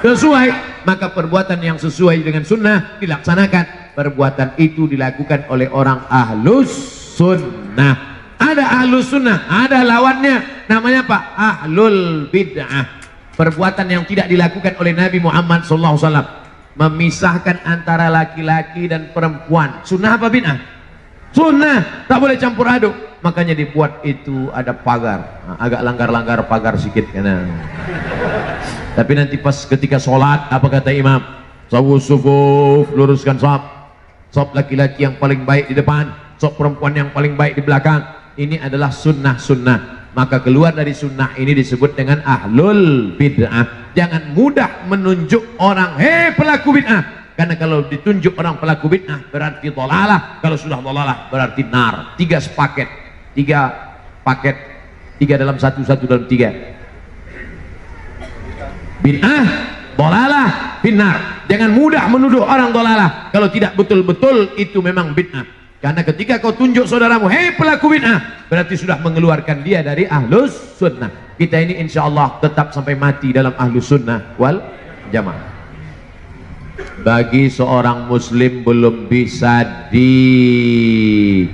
Sesuai. Maka perbuatan yang sesuai dengan sunnah dilaksanakan. Perbuatan itu dilakukan oleh orang ahlus sunnah. Ada ahlus sunnah, ada lawannya, namanya apa? Ahlul bid'ah. Perbuatan yang tidak dilakukan oleh Nabi Muhammad SAW, memisahkan antara laki-laki dan perempuan. Sunnah apa bid'ah? Sunnah, tak boleh campur aduk. Makanya dibuat itu ada pagar. Agak langgar-langgar pagar sedikit karena. Tapi nanti pas ketika sholat, apa kata imam? Sawus sufuf, luruskan shaf. Shaf laki-laki yang paling baik di depan, shaf perempuan yang paling baik di belakang. Ini adalah sunnah-sunnah. Maka keluar dari sunnah ini disebut dengan ahlul bid'ah. Jangan mudah menunjuk orang, hei pelaku bid'ah. Karena kalau ditunjuk orang pelaku bid'ah berarti dhalalah. Kalau sudah dhalalah berarti nar. Tiga sepaket, tiga paket, tiga dalam satu, satu dalam tiga. Bid'ah, dhalalah, finnar. Jangan mudah menuduh orang dhalalah kalau tidak betul-betul itu memang bid'ah. Karena ketika kau tunjuk saudaramu, hei pelaku bid'ah, berarti sudah mengeluarkan dia dari ahlus sunnah. Kita ini insya Allah tetap sampai mati dalam ahlus sunnah wal jamaah. Bagi seorang muslim belum bisa di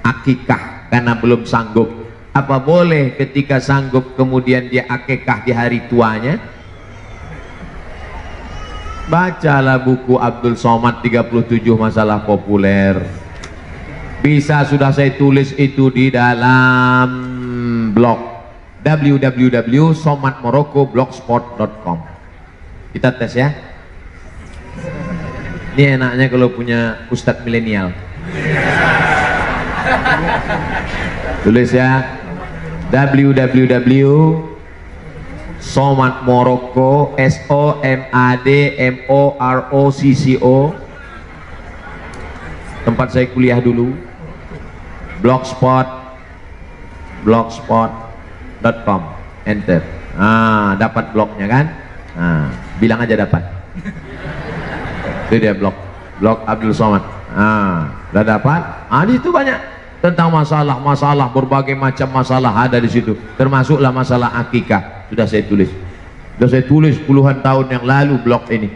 akikah karena belum sanggup, apa boleh ketika sanggup kemudian dia akikah di hari tuanya? Bacalah buku Abdul Somad 37 masalah populer. Bisa sudah saya tulis itu di dalam blog www.somadmorocco.blogspot.com. Kita tes ya. Ini enaknya kalau punya ustadz milenial. Tulis ya, www.somadmorocco, SOMADMOROCCO, tempat saya kuliah dulu, blogspot.com, enter. Dapat blognya kan? Bilang aja dapat. Itu dia blog Abdul Somad. Udah dapat? Di situ banyak tentang masalah-masalah, berbagai macam masalah ada di situ. Termasuklah masalah akikah. Sudah saya tulis puluhan tahun yang lalu blog ini.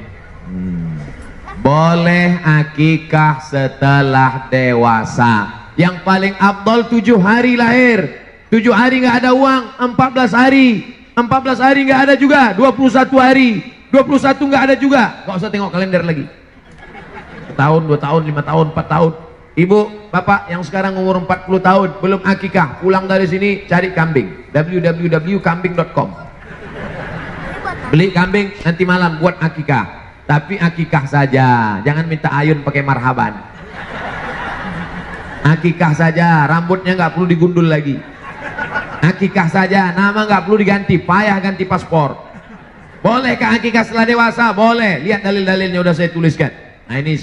Boleh akikah setelah dewasa. Yang paling afdal 7 hari lahir. 7 hari nggak ada uang, 14 hari. 14 hari nggak ada juga, 21 hari. 21 nggak ada juga. Nggak usah tengok kalender lagi. Tahun, 2 tahun, 5 tahun, 4 tahun. Ibu, bapak yang sekarang umur 40 tahun belum akikah, pulang dari sini cari kambing. www.kambing.com. Beli kambing, nanti malam buat akikah. Tapi akikah saja, jangan minta ayun pakai marhaban. Akikah saja, rambutnya nggak perlu digundul lagi. Akikah saja, nama nggak perlu diganti, payah ganti paspor. Bolehkah akikah setelah dewasa? Boleh. Lihat dalil-dalilnya udah saya tuliskan. Nah ini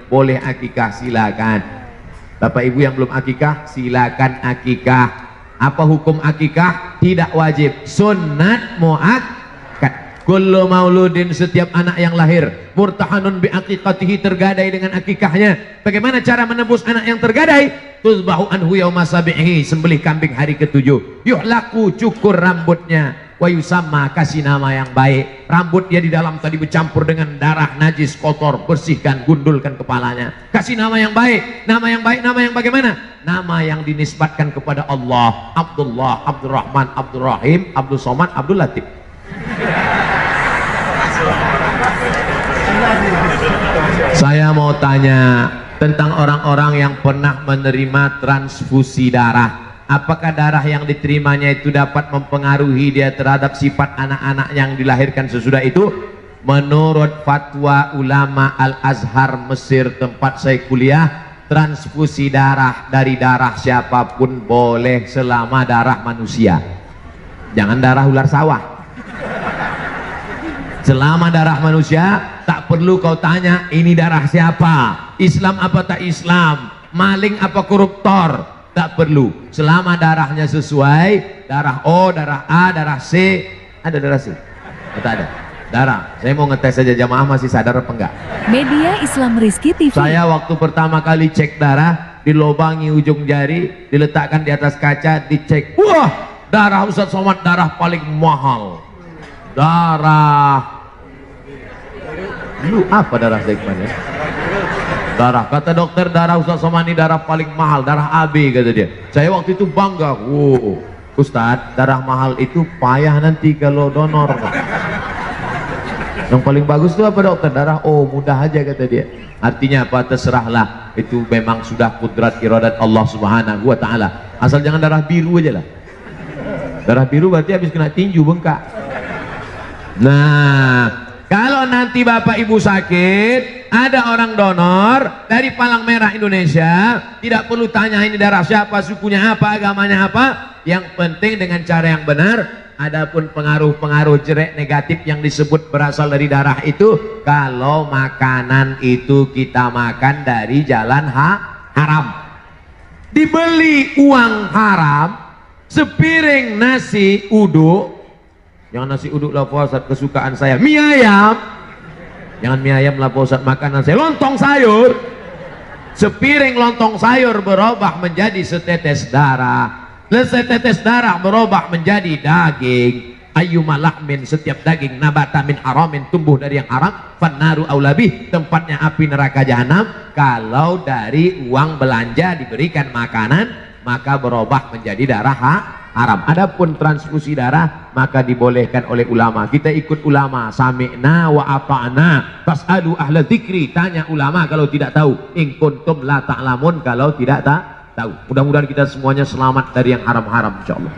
boleh akikah, silakan. Bapak ibu yang belum akikah, silakan akikah. Apa hukum akikah? Tidak wajib, sunnat muakkad. Kullu mauludin, setiap anak yang lahir, murtahanun bi aqiqatihi, tergadai dengan akikahnya. Bagaimana cara menebus anak yang tergadai? Tuzbahu anhu yauma sabihi, sembelih kambing hari ke-7. Yuhlaku, cukur rambutnya. Wa yusamma, kasih nama yang baik. Rambut dia di dalam tadi bercampur dengan darah najis kotor, bersihkan, gundulkan kepalanya. Kasih nama yang baik. Nama yang baik, nama yang bagaimana? Nama yang dinisbatkan kepada Allah. Abdullah, Abdurrahman, Abdurrahim, Abdul Somad, Abdul Latif. tanya tentang orang-orang yang pernah menerima transfusi darah. Apakah darah yang diterimanya itu dapat mempengaruhi dia terhadap sifat anak-anak yang dilahirkan sesudah itu? Menurut fatwa ulama Al-Azhar Mesir tempat saya kuliah, transfusi darah dari darah siapapun boleh selama darah manusia. Jangan darah ular sawah. Selama darah manusia, tak perlu kau tanya ini darah siapa, Islam apa tak Islam, maling apa koruptor, tak perlu. Selama darahnya sesuai, darah O, darah A, darah C. Ada darah C? Tak ada darah. Saya mau ngetes saja jamaah masih sadar apa enggak. Media Islam Rizky TV. Saya waktu pertama kali cek darah, dilobangi ujung jari, diletakkan di atas kaca, dicek. Wah, darah Ustaz Somad darah paling mahal. Darah lu apa darah Zekman ya? Darah, kata dokter, darah Ustaz Somad ini darah paling mahal, darah AB kata dia. Saya waktu itu bangga. Wow, Ustaz, darah mahal itu payah nanti kalau donor. Yang paling bagus itu apa dokter? Darah O, mudah aja kata dia. Artinya apa? Terserahlah, itu memang sudah kudrat iradat Allah Subhanahu wa taala. Asal jangan darah biru aja lah. Darah biru berarti habis kena tinju bengkak. Nah, kalau nanti bapak ibu sakit, ada orang donor dari Palang Merah Indonesia, tidak perlu tanya ini darah siapa, sukunya apa, agamanya apa. Yang penting dengan cara yang benar. Adapun pengaruh-pengaruh jelek negatif yang disebut berasal dari darah itu, kalau makanan itu kita makan dari jalan haram, dibeli uang haram, sepiring nasi uduk. Jangan nasi uduk lah Pak Ustaz, kesukaan saya mie ayam. Jangan mie ayam lah Pak Ustaz, makanan saya lontong sayur. Sepiring lontong sayur berubah menjadi setetes darah, setetes darah berubah menjadi daging. Ayyuma lahmin, setiap daging nabata min haramin, tumbuh dari yang haram, fannaru aulabih, tempatnya api neraka jahanam. Kalau dari uang belanja diberikan makanan, maka berubah menjadi darah haram. Adapun transfusi darah maka dibolehkan oleh ulama. Kita ikut ulama, sami'na wa ata'na, fas'alu ahla dzikri, tanya ulama kalau tidak tahu, in kuntum la ta'lamun, kalau tidak tahu. Mudah-mudahan kita semuanya selamat dari yang haram-haram insyaallah.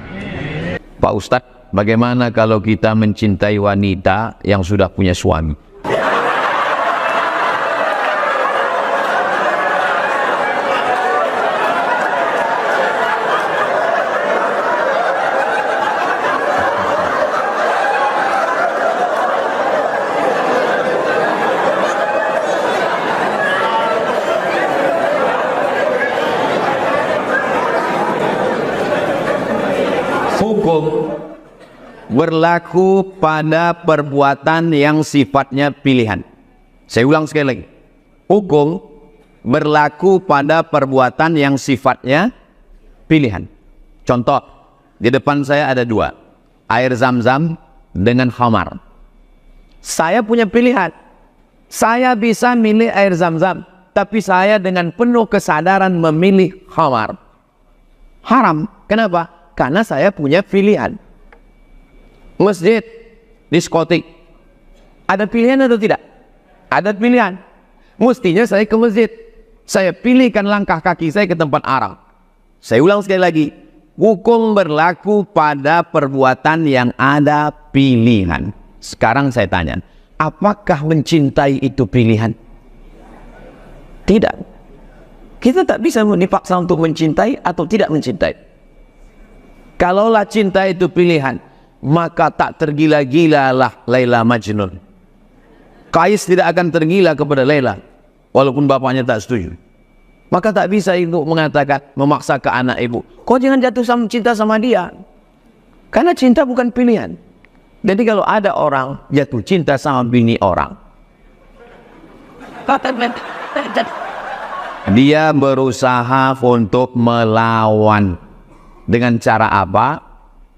Pak Ustadz, bagaimana kalau kita mencintai wanita yang sudah punya suami? Hukum berlaku pada perbuatan yang sifatnya pilihan. Saya ulang sekali lagi. Hukum berlaku pada perbuatan yang sifatnya pilihan. Contoh, di depan saya ada dua, air zam-zam dengan khamar. Saya punya pilihan. Saya bisa milih air zam-zam, tapi saya dengan penuh kesadaran memilih khamar. Haram. Kenapa? Karena saya punya pilihan. Masjid, diskotik, ada pilihan atau tidak? Ada pilihan. Mestinya saya ke masjid, saya pilihkan langkah kaki saya ke tempat arang. Saya ulang sekali lagi, hukum berlaku pada perbuatan yang ada pilihan. Sekarang saya tanya, apakah mencintai itu pilihan? Tidak. Kita tak bisa dipaksa untuk mencintai atau tidak mencintai. Kalaulah cinta itu pilihan, maka tak tergila-gilalah Laila Majnun. Kais tidak akan tergila kepada Laila, walaupun bapaknya tak setuju. Maka tak bisa ibu mengatakan, memaksa ke anak ibu, kau jangan jatuh cinta sama dia. Karena cinta bukan pilihan. Jadi kalau ada orang jatuh cinta sama bini orang, dia berusaha untuk melawan. Dengan cara apa?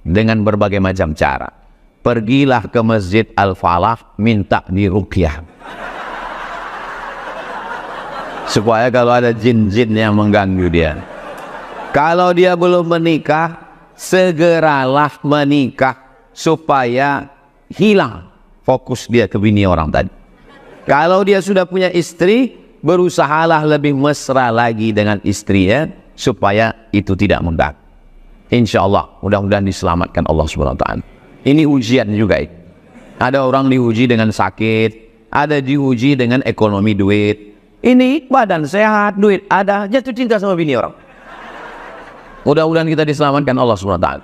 Dengan berbagai macam cara. Pergilah ke Masjid Al-Falah, minta diruqyah. Supaya kalau ada jin-jin yang mengganggu dia. Kalau dia belum menikah, segeralah menikah. Supaya hilang fokus dia ke bini orang tadi. Kalau dia sudah punya istri, berusahalah lebih mesra lagi dengan istrinya supaya itu tidak mengganggu. Insya Allah, mudah-mudahan diselamatkan Allah Subhanahu Wa Taala. Ini ujian juga. Ada orang diuji dengan sakit, ada diuji dengan ekonomi duit. Ini badan sehat, duit ada, jatuh cinta sama bini orang. Mudah-mudahan kita diselamatkan Allah Subhanahu Wa Taala.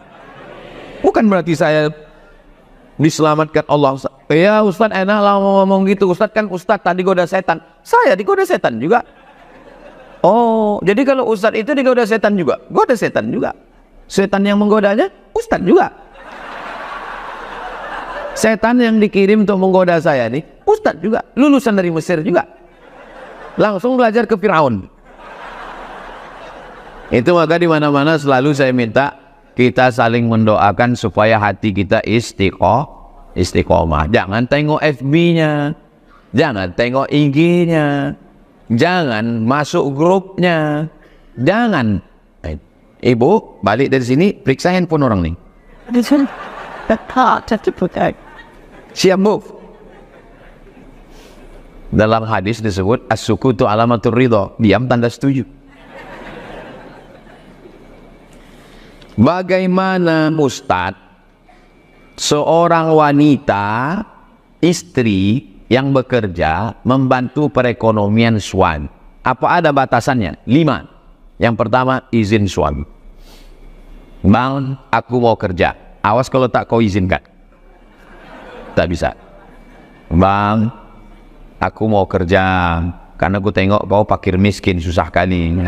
Bukan berarti saya diselamatkan Allah. Ya Ustaz enak lah ngomong gitu. Ustaz kan Ustaz tadi goda setan. Saya digoda setan juga. Oh, jadi kalau Ustaz itu digoda setan juga. Goda setan juga. Setan yang menggodanya Ustaz juga. Setan yang dikirim untuk menggoda saya nih Ustaz juga. Lulusan dari Mesir juga. Langsung belajar ke Firaun. Itu maka di mana-mana selalu saya minta kita saling mendoakan supaya hati kita istiqomah. Jangan tengok FB-nya, jangan tengok IG-nya, jangan masuk grupnya, jangan. Ibu balik dari sini periksa handphone orang nih. Siap move. Dalam hadis disebut as-sukutu alamatur ridha, diam tanda setuju. Bagaimana Ustadz seorang wanita istri yang bekerja membantu perekonomian suami? Apa ada batasannya? 5. Yang pertama, izin suami. Bang, aku mau kerja. Awas kalau tak kau izinkan. Tak bisa. Bang, aku mau kerja karena aku tengok kau fakir miskin susah kali.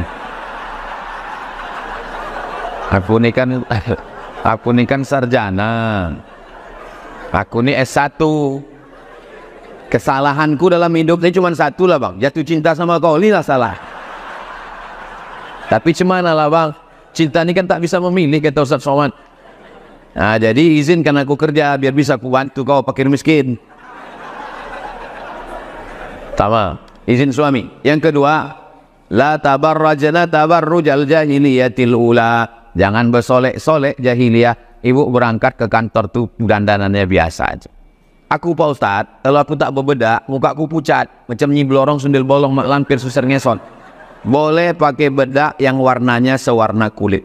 Aku ni kan sarjana. Aku ni S1. Kesalahanku dalam hidup ini cuma satu lah bang, jatuh cinta sama kau, ini lah salah. Tapi cemana lah bang, cinta ini kan tak bisa memilih, kata Ustaz Somad. Nah, jadi izinkan aku kerja biar bisa aku bantu kau fakir miskin. Sama, izin suami. Yang kedua, la tabarrajna tabarrujal jahiliyatil ula. Jangan bersolek-solek jahiliyah. Ibu berangkat ke kantor tuh dandanannya biasa aja. Aku Pak Ustadz, kalau aku tak berbedak, muka aku pucat macam nyi blorong sundel bolong mak lampir susar ngeson. Boleh pakai bedak yang warnanya sewarna kulit.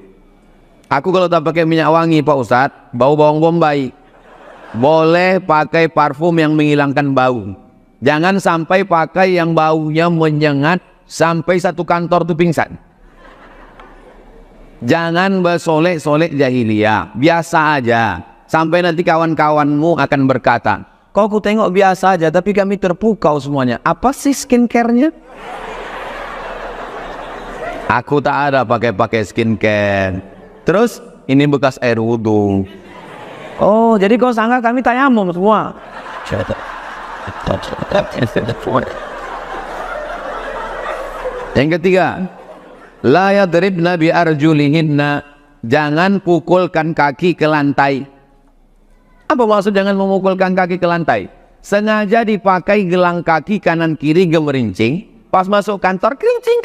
Aku kalau tak pakai minyak wangi Pak Ustadz, bau bawang bombay. Boleh pakai parfum yang menghilangkan bau. Jangan sampai pakai yang baunya menyengat sampai satu kantor tuh pingsan. Jangan bersolek-solek jahiliyah, biasa aja. Sampai nanti kawan-kawanmu akan berkata, kau ku tengok biasa aja tapi kami terpukau semuanya. Apa sih skincare-nya? Aku tak ada pakai skincare. Terus ini bekas air wudhu. Oh, jadi kau sangka kami tayamum semua. Yang ketiga, la yadribna bi arjulihinna. Jangan pukulkan kaki ke lantai. Apa maksud jangan memukulkan kaki ke lantai? Sengaja dipakai gelang kaki kanan kiri gemerincing. Pas masuk kantor kerincing.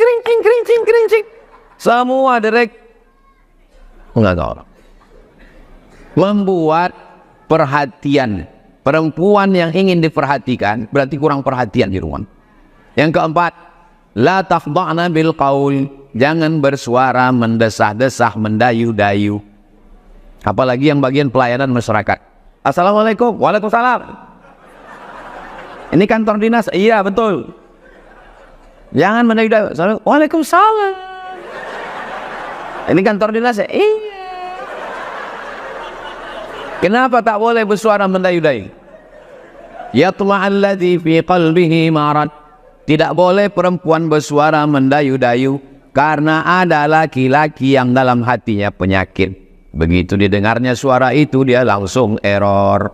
Semua direct enggak tahu. Membuat perhatian. Perempuan yang ingin diperhatikan berarti kurang perhatian di rumah. Yang keempat, la takhda'na bil qaul. Jangan bersuara mendesah-desah, mendayu-dayu. Apalagi yang bagian pelayanan masyarakat. Assalamualaikum. Waalaikumsalam. Ini kantor dinas. Iya betul. Jangan mendayu-dayu. Waalaikumsalam. Ini kantor dinas ya? Iya. Kenapa tak boleh bersuara mendayu-dayu? Yatma'alladzi fi qalbihi marad. Tidak boleh perempuan bersuara mendayu-dayu karena ada laki-laki yang dalam hatinya penyakit. Begitu didengarnya suara itu dia langsung error.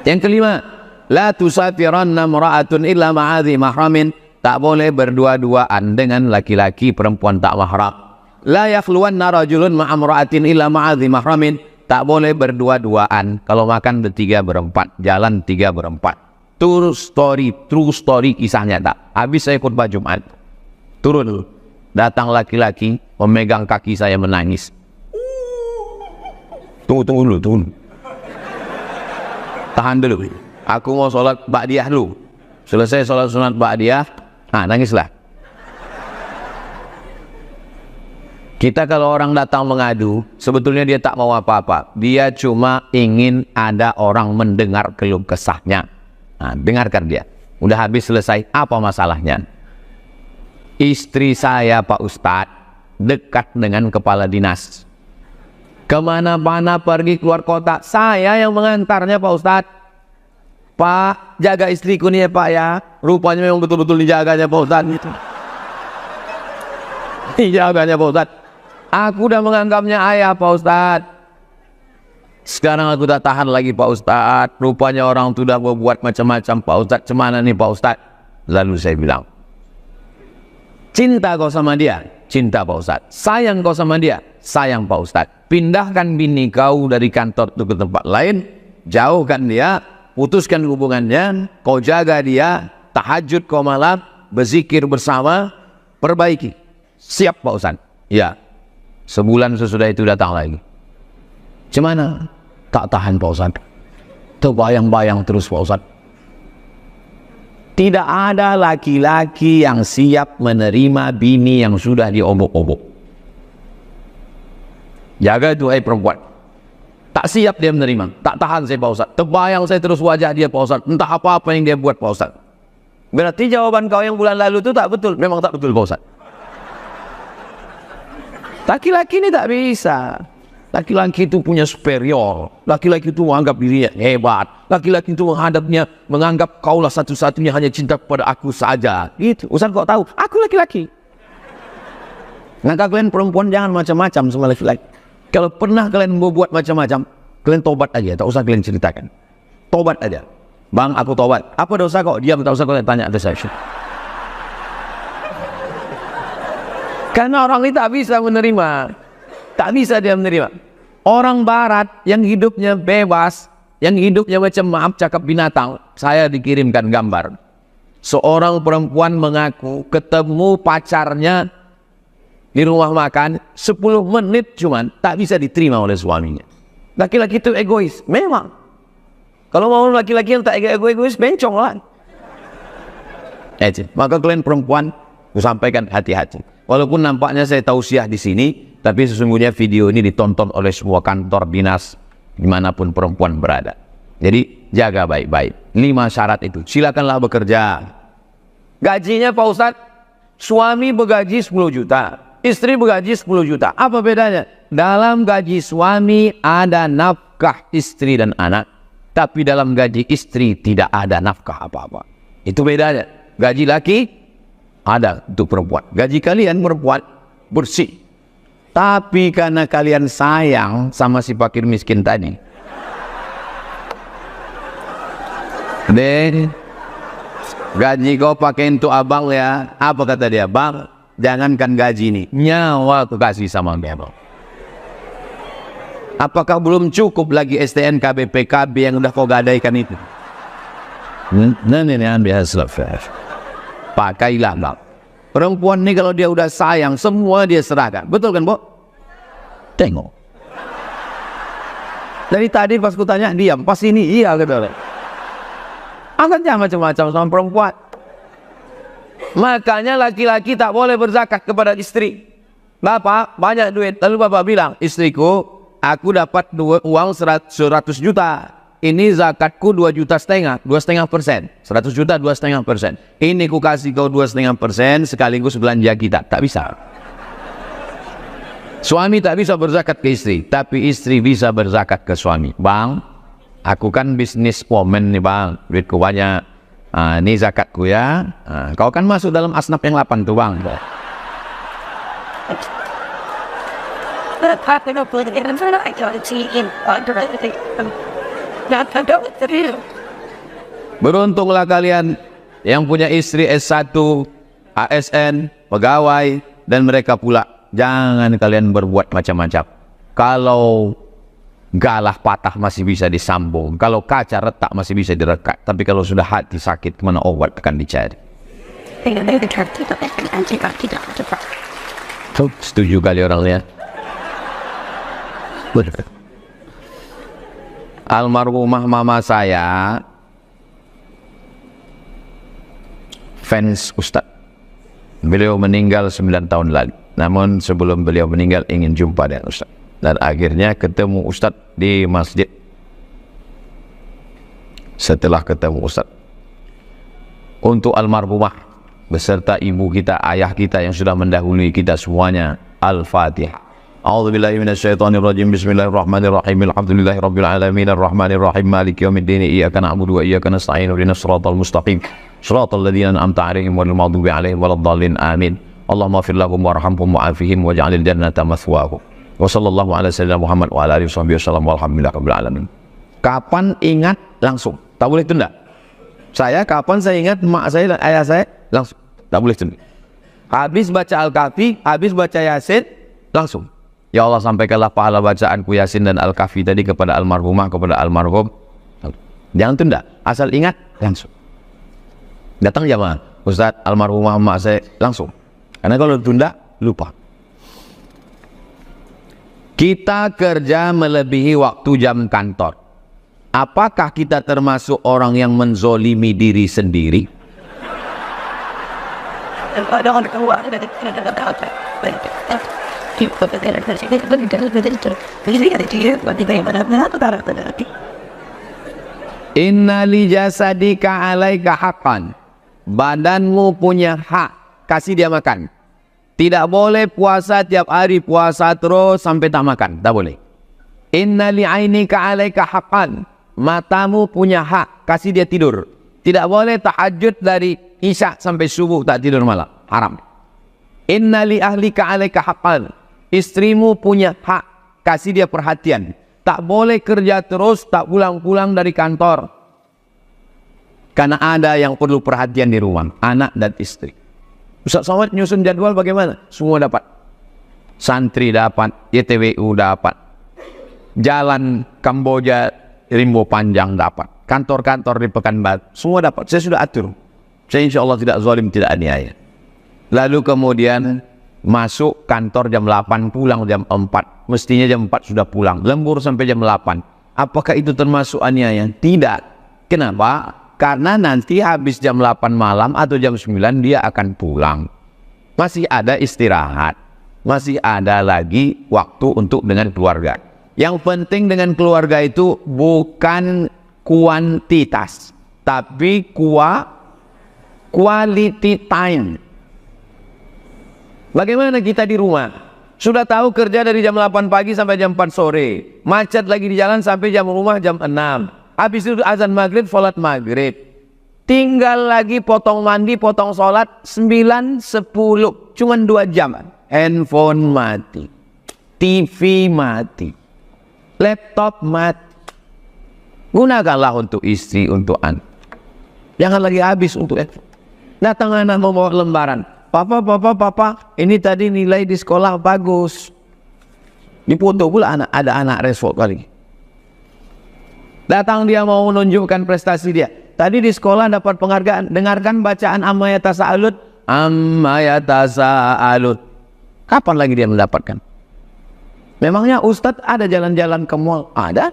Yang kelima, la tusafiranna imra'atun illa ma'adhi mahramin. Tak boleh berdua-duaan dengan laki-laki perempuan tak mahram. La yakhluwanna rajulun ma'amra'atin illa ma'adhi mahramin. Tak boleh berdua-duaan. Kalau makan bertiga berempat, jalan 3 berempat. True story kisah nyata. Habis saya khutbah Jumat, turun dulu. Datang laki-laki memegang kaki saya menangis. Tunggu dulu. Tahan dulu. Aku mau sholat ba'diyah dulu. Selesai sholat sunat ba'diyah, nangislah. Kita kalau orang datang mengadu, sebetulnya dia tak mau apa-apa. Dia cuma ingin ada orang mendengar keluh kesahnya. Dengarkan dia. Udah habis selesai, apa masalahnya? Istri saya Pak Ustadz dekat dengan kepala dinas. Kemana-mana pergi keluar kota, saya yang mengantarnya Pak Ustadz. Pak, jaga istriku nih ya Pak ya. Rupanya memang betul-betul dijaganya Pak Ustadz. Gitu. Dijaganya Pak Ustadz. Aku udah menganggapnya ayah Pak Ustadz. Sekarang aku tak tahan lagi Pak Ustadz. Rupanya orang itu udah berbuat macam-macam Pak Ustadz. Cemana nih Pak Ustadz? Lalu saya bilang, cinta kau sama dia? Cinta Pak Ustadz. Sayang kau sama dia? Sayang Pak Ustadz. Pindahkan bini kau dari kantor itu ke tempat lain. Jauhkan dia. Putuskan hubungannya. Kau jaga dia. Tahajud kau malam. Berzikir bersama. Perbaiki. Siap Pak Ustadz? Ya. Sebulan sesudah itu datang lagi. Cemana? Tak tahan Pak Ustadz. Terbayang-bayang terus Pak Ustadz. Tidak ada laki-laki yang siap menerima bini yang sudah diobok-obok. Jaga itu perempuan. Tak siap dia menerima. Tak tahan saya Pak Ustadz. Terbayang saya terus wajah dia Pak Ustadz. Entah apa-apa yang dia buat Pak Ustadz. Berarti jawaban kau yang bulan lalu itu tak betul. Memang tak betul Pak Ustadz. Laki-laki ini tak bisa. Laki-laki itu punya superior. Laki-laki itu menganggap dirinya hebat. Laki-laki itu menganggap kaulah satu-satunya, hanya cinta kepada aku saja. Gitu. Ustaz kok tahu? Aku laki-laki. Maka kalian perempuan jangan macam-macam sama laki-laki. Kalau pernah kalian membuat macam-macam, kalian tobat aja. Tak usah kalian ceritakan. Tobat aja. Bang, aku tobat. Apa dosa kok? Diam, tak usah kalian tanya ada saya. Karena orang ini tak bisa menerima. Tak bisa dia menerima. Orang barat yang hidupnya bebas, yang hidupnya macam maaf cakap binatang. Saya dikirimkan gambar. Seorang perempuan mengaku ketemu pacarnya di rumah makan 10 menit cuman tak bisa diterima oleh suaminya. Laki-laki itu egois. Memang. Kalau mau laki-laki yang tak egois, bencong lah. Maka kalian perempuan, aku sampaikan hati-hati. Walaupun nampaknya saya tausiah di sini, tapi sesungguhnya video ini ditonton oleh semua kantor dinas dimanapun perempuan berada. Jadi jaga baik-baik. 5 syarat itu. Silakanlah bekerja. Gajinya Pak Ustadz, suami bergaji 10 juta, istri bergaji 10 juta. Apa bedanya? Dalam gaji suami ada nafkah istri dan anak, tapi dalam gaji istri tidak ada nafkah apa-apa. Itu bedanya. Gaji laki ada untuk perempuan. Gaji kalian perempuan bersih. Tapi karena kalian sayang sama si fakir miskin tadi, gaji kau pakai untuk abang ya. Apa kata dia? Bang, jangankan gaji ini, nyawa aku kasih sama dia. Apakah belum cukup lagi STNK, BPKB yang udah kau gadaikan itu? Pakailah bang. Perempuan ini kalau dia udah sayang, semua dia serahkan. Betul kan, Bu? Tengok. Dari tadi pas ku tanya, diam. Pas ini, iya gitu. Angkatnya macam-macam sama perempuan. Makanya laki-laki tak boleh berzakat kepada istri. Bapak, banyak duit. Lalu bapak bilang, istriku, aku dapat uang 100 juta. Ini zakatku 2,5 juta, 2,5%. 100 juta 2,5%. Ini ku kasih kau 2,5% sekaligus belanja kita. Tak bisa. Suami tak bisa berzakat ke istri, tapi istri bisa berzakat ke suami. Bang, aku kan bisnis woman nih bang, duitku banyak. Ini zakatku ya. Kau kan masuk dalam asnaf yang 8 tuh bang. Beruntunglah kalian yang punya istri S1, ASN, pegawai, dan mereka pula. Jangan kalian berbuat macam-macam. Kalau galah patah masih bisa disambung, kalau kaca retak masih bisa direkat, tapi kalau sudah hati sakit, kemana obat akan dicari? Setuju kali orangnya. Almarhumah mama saya fans Ustaz. Beliau meninggal 9 tahun lalu. Namun sebelum beliau meninggal ingin jumpa dengan Ustaz. Dan akhirnya ketemu Ustaz di masjid. Setelah ketemu Ustaz, untuk almarhumah beserta ibu kita, ayah kita yang sudah mendahului kita semuanya, Al-Fatihah. A'udzubillahi minasyaitonirrajim. Bismillahirrahmanirrahim. Alhamdulillahirabbil alamin arrahmanirrahim maliki yaumiddin iyyaka na'budu wa iyyaka nasta'in ihdinas siratal mustaqim siratal ladzina an'amta 'alaihim ghairil maghdubi 'alaihim waladdallin amin. Allahumma ighfir lahum warhamhum wa'afihim waj'alil jannata mathwahum. Wa sallallahu ala sayyidina Muhammad wa ala alihi wasallam walhamdulillahirabbil alamin. Kapan ingat langsung, tak boleh tunda. Saya kapan saya ingat mak saya dan ayah saya langsung, tak boleh tunda. Habis baca Al-Kahfi, habis baca Yasin, langsung. Ya Allah, sampaikanlah pahala bacaanku Yasin dan Al-Kahfi tadi kepada almarhumah, kepada almarhum. Jangan tunda, asal ingat langsung. Datang jamaah, Ustaz, almarhumah mak saya, langsung. Karena kalau tunda, lupa. Kita kerja melebihi waktu jam kantor. Apakah kita termasuk orang yang menzolimi diri sendiri? Inna li jasadika alaika haqqan. Badanmu punya hak, kasih dia makan. Tidak boleh puasa tiap hari, puasa terus sampai tak makan, tak boleh. Inna li ainika alaika haqqan. Matamu punya hak, kasih dia tidur. Tidak boleh tahajud dari isya sampai subuh tak tidur malam, haram. Inna li ahlika alaika haqqan. Istrimu punya hak, kasih dia perhatian. Tak boleh kerja terus, tak pulang-pulang dari kantor. Karena ada yang perlu perhatian di rumah, anak dan istri. Ustaz Somad nyusun jadwal bagaimana? Semua dapat. Santri dapat, YTWU dapat. Jalan Kamboja, Rimbo Panjang dapat. Kantor-kantor di Pekanbaru, semua dapat. Saya sudah atur. Saya insya Allah tidak zalim, tidak aniaya. Lalu kemudian masuk kantor jam 8, pulang jam 4. Mestinya jam 4 sudah pulang. Lembur sampai jam 8. Apakah itu termasuk aniaya? Tidak. Kenapa? Karena nanti habis jam 8 malam atau jam 9 dia akan pulang. Masih ada istirahat. Masih ada lagi waktu untuk dengan keluarga. Yang penting dengan keluarga itu bukan kuantitas, tapi quality time. Bagaimana kita di rumah? Sudah tahu kerja dari jam 8 pagi sampai jam 4 sore. Macet lagi di jalan sampai jam rumah jam 6. Habis itu azan maghrib, sholat maghrib. Tinggal lagi potong mandi, potong sholat 9, 10. Cuman 2 jam. Handphone mati. TV mati. Laptop mati. Gunakanlah untuk istri, untuk anak. Jangan lagi habis untuk handphone. Datang anak membawa lembaran. Papa, ini tadi nilai di sekolah bagus. Dipoto pula anak, ada anak respon kali. Datang dia mau menunjukkan prestasi dia. Tadi di sekolah dapat penghargaan. Dengarkan bacaan Amma Yatasa'alun. Amma Yatasa'alun. Kapan lagi dia mendapatkan? Memangnya Ustadz ada jalan-jalan ke mall? Ada.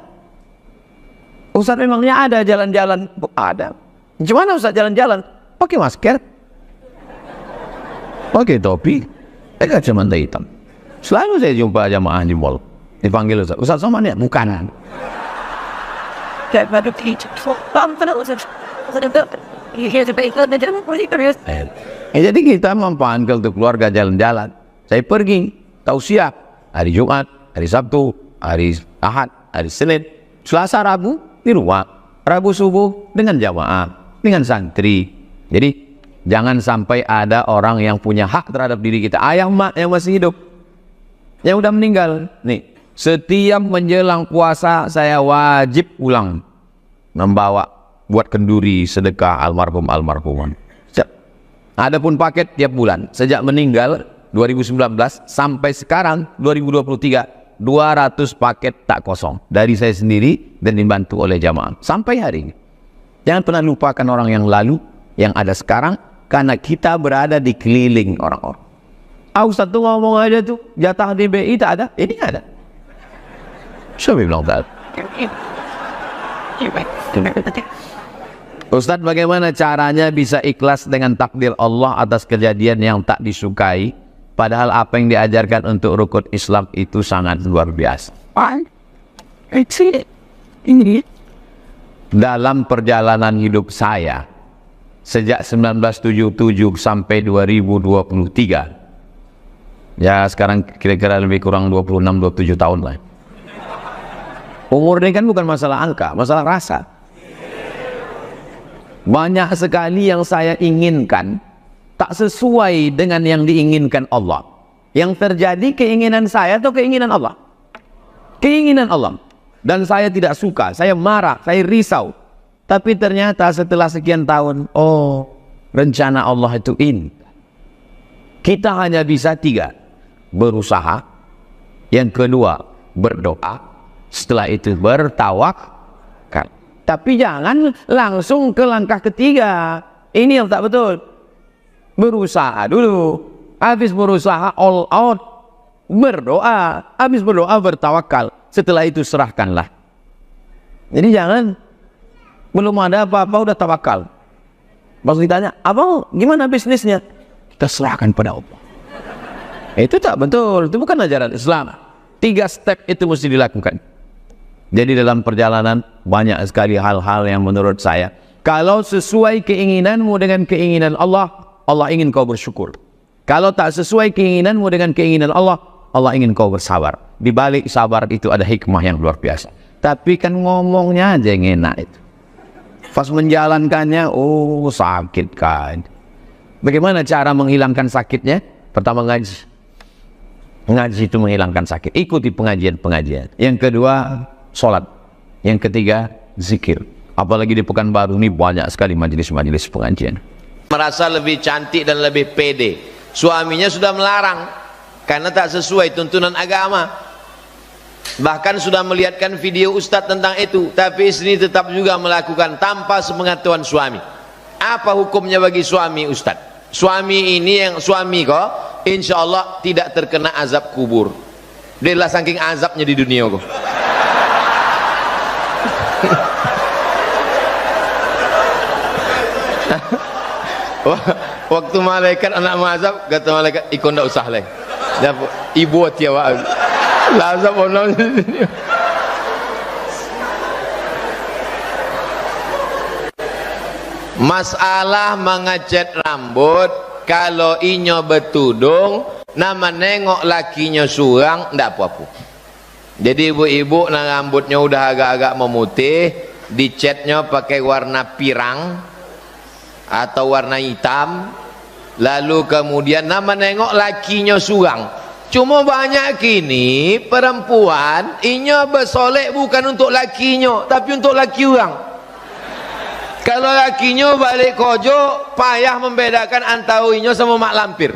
Ustadz memangnya ada jalan-jalan? Ada. Gimana Ustadz jalan-jalan? Pakai masker, pakai topi, kacamata hitam. Selalu saya jumpa jamaah di mall. Dipanggil Ustadz Somad ya? Bukan. Jadi kita mempanggil untuk keluarga jalan-jalan. Saya pergi tausiah hari Jumat, hari Sabtu, hari Ahad, hari Senin, Selasa, Rabu di rumah. Rabu subuh dengan jamaah, dengan santri. Jadi jangan sampai ada orang yang punya hak terhadap diri kita. Ayah mak yang masih hidup, yang udah meninggal. Nih, setiap menjelang puasa saya wajib pulang membawa buat kenduri sedekah almarhuman. Adapun paket tiap bulan sejak meninggal 2019 sampai sekarang 2023 200 paket tak kosong dari saya sendiri dan dibantu oleh jamaah sampai hari ini. Jangan pernah lupakan orang yang lalu, yang ada sekarang, karena kita berada di keliling orang-orang. Ustaz tuh ngomong aja tuh jatah DBI tak ada, ini ada. Siapa bilang tak ada? Ustadz, bagaimana caranya bisa ikhlas dengan takdir Allah atas kejadian yang tak disukai, padahal apa yang diajarkan untuk rukun Islam itu sangat luar biasa? Dalam perjalanan hidup saya sejak 1977 sampai 2023, ya sekarang kira-kira lebih kurang 26-27 tahun lah. Umur ini kan bukan masalah angka, masalah rasa. Banyak sekali yang saya inginkan tak sesuai dengan yang diinginkan Allah. Yang terjadi keinginan saya atau keinginan Allah? Keinginan Allah. Dan saya tidak suka, saya marah, saya risau. Tapi ternyata setelah sekian tahun, oh, rencana Allah itu ini. Kita hanya bisa 3. Berusaha. Yang kedua, berdoa. Setelah itu bertawakal. Tapi jangan langsung ke langkah ketiga. Ini yang tak betul. Berusaha dulu. Habis berusaha all out. Berdoa. Habis berdoa bertawakal. Setelah itu serahkanlah. Jadi jangan belum ada apa-apa udah tawakal. Pas ditanya, abang gimana bisnisnya? Kita serahkan pada Allah. Itu tak betul. Itu bukan ajaran Islam. 3 step itu mesti dilakukan. Jadi dalam perjalanan banyak sekali hal-hal yang menurut saya, kalau sesuai keinginanmu dengan keinginan Allah, Allah ingin kau bersyukur. Kalau tak sesuai keinginanmu dengan keinginan Allah, Allah ingin kau bersabar. Di balik sabar itu ada hikmah yang luar biasa. Tapi kan ngomongnya aja yang enak itu. Pas menjalankannya, oh sakit kan. Bagaimana cara menghilangkan sakitnya? Pertama ngaji. Ngaji itu menghilangkan sakit. Ikuti pengajian-pengajian. Yang kedua, sholat. Yang ketiga, zikir. Apalagi di Pekanbaru ini banyak sekali majelis-majelis pengajian. Merasa lebih cantik dan lebih pede. Suaminya sudah melarang karena tak sesuai tuntunan agama. Bahkan sudah melihatkan video ustadz tentang itu, tapi istri tetap juga melakukan tanpa sepengetahuan suami. Apa hukumnya bagi suami ustadz? Suami ini yang suami kok, insya Allah tidak terkena azab kubur. Dia lah saking azabnya di dunia kok. Waktu malaikat anak mazhab kata malaikat ikut ndak usah lagi. Ibu tiawa lazab ono. Masalah mengecat rambut, kalau inyo betudung nama nengok lakinya surang ndak apa-apa. Jadi ibu-ibu nah rambutnya udah agak-agak memutih, dicatnya pakai warna pirang atau warna hitam, lalu kemudian nama nengok lakinya surang. Cuma banyak kini perempuan inya bersolek bukan untuk lakinya tapi untuk laki orang. Kalau lakinya balik kojo, payah membedakan antara inya sama mak lampir.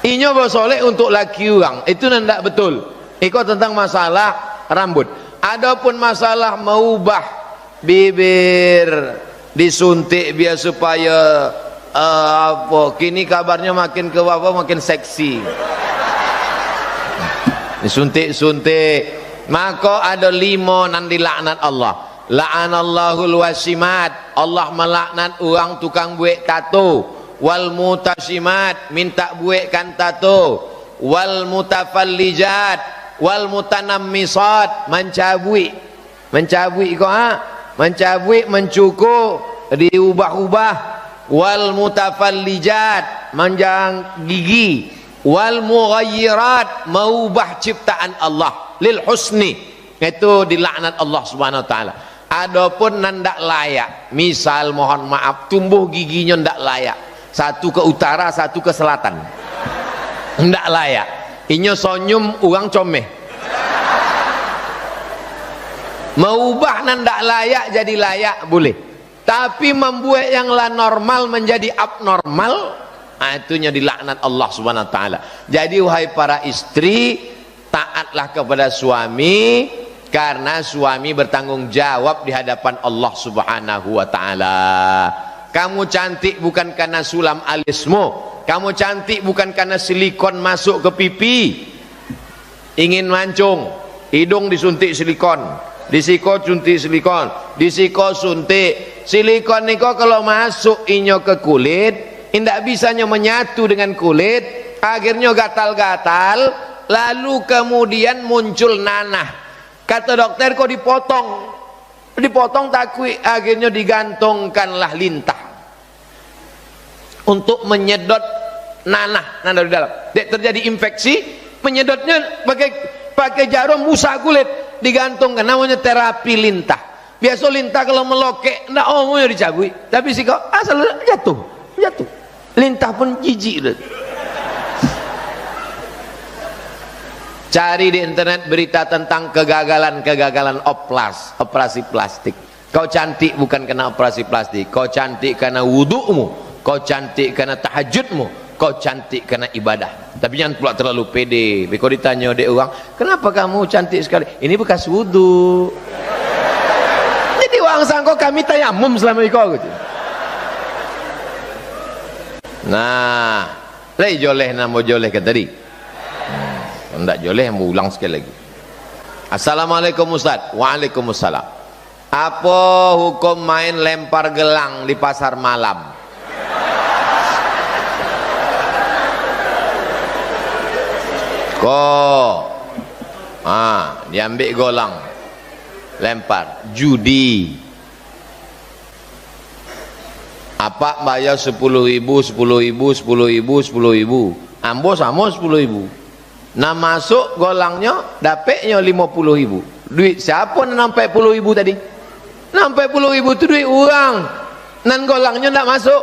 Inya bersolek untuk laki orang, itu tidak betul. Ikut tentang masalah rambut. Adapun masalah mengubah bibir, disuntik biar supaya apa kini kabarnya makin ke bawah makin seksi, disuntik-suntik, maka ada 5 nan dilaknat Allah. La'anallahul wasimat, Allah melaknat orang tukang buat tato. Wal mutasimat, minta buatkan tato. Wal mutafallijat, wal mutanammisat, mencabui kok mencabui, mencukur, diubah-ubah. Wal mutafallijat, menjang gigi. Wal mughayyirat, mengubah ciptaan Allah lil husni, itu dilaknat Allah Subhanahu wa taala. Adapun ndak layak, misal mohon maaf tumbuh giginya ndak layak, satu ke utara satu ke selatan, ndak layak. Inyo sonyum uang comeh, mengubah ndak layak jadi layak boleh, tapi membuat yang la normal menjadi abnormal, itunya dilaknat Allah Subhanahu wa taala. Jadi wahai para istri, taatlah kepada suami, karena suami bertanggung jawab di hadapan Allah Subhanahu wa taala. Kamu cantik bukan karena sulam alismu, kamu cantik bukan karena silikon masuk ke pipi. Ingin mancung, hidung disuntik silikon, disiko suntik silikon, disiko suntik silikon niko kalau masuk inyo ke kulit indak bisanya menyatu dengan kulit, akhirnya gatal-gatal, lalu kemudian muncul nanah. Kata dokter kok dipotong takui, akhirnya digantungkanlah lintah untuk menyedot nanah di dalam. Dek terjadi infeksi, menyedotnya pakai jarum musa kulit, digantungkan, namanya terapi lintah. Biasa lintah kalau melokek ndak omongnya dicabui, tapi sih kok asal jatuh lintah pun jijik. Cari di internet berita tentang kegagalan operasi plastik. Kau cantik bukan karena operasi plastik, kau cantik karena wudukmu, kau cantik karena tahajudmu, kau cantik karena ibadah. Tapi jangan pula terlalu pede. Kalau ditanya dek orang, kenapa kamu cantik sekali? Ini bekas wudu. Jadi orang sangka kami tayamum selama itu gitu. Nah, lagi joleh nama joleh ke tadi. Enggak joleh, mau ulang sekali lagi. Assalamualaikum Ustaz. Waalaikumsalam. Apa hukum main lempar gelang di pasar malam? Diambil golang, lempar, judi. Apa bayar 10.000, 10.000, 10.000, 10.000. Ambo sama 10.000. Nah masuk golangnya, dapatnya 50.000. Duit siapa yang nampak 10.000 tadi? Nampak 10.000 itu duit orang. Nan golangnya tidak masuk.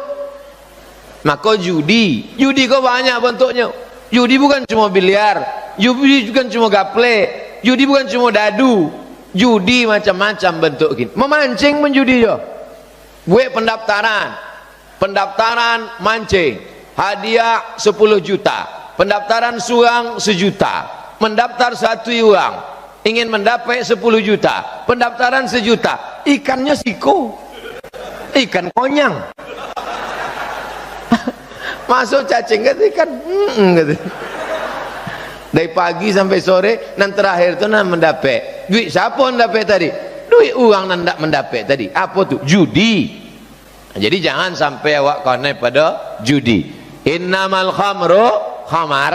Maka judi kok banyak bentuknya. Judi bukan cuma biliar, judi bukan cuma gaple, judi bukan cuma dadu, judi macam-macam bentuk gini. Memancing menjudi yo. Buat pendaftaran mancing, hadiah 10 juta. Pendaftaran suang 1 juta, mendaftar 1 orang ingin mendapat 10 juta, pendaftaran 1 juta, ikannya siko, ikan konyang. Masuk cacing kata ikan, kata. Dari pagi sampai sore, dan terakhir tu nak mendapat duit. Siapa mendapat tadi? Duit uang nak mendapat tadi. Apa tu? Judi. Jadi jangan sampai awak kena pada judi. Innamal khamru khamar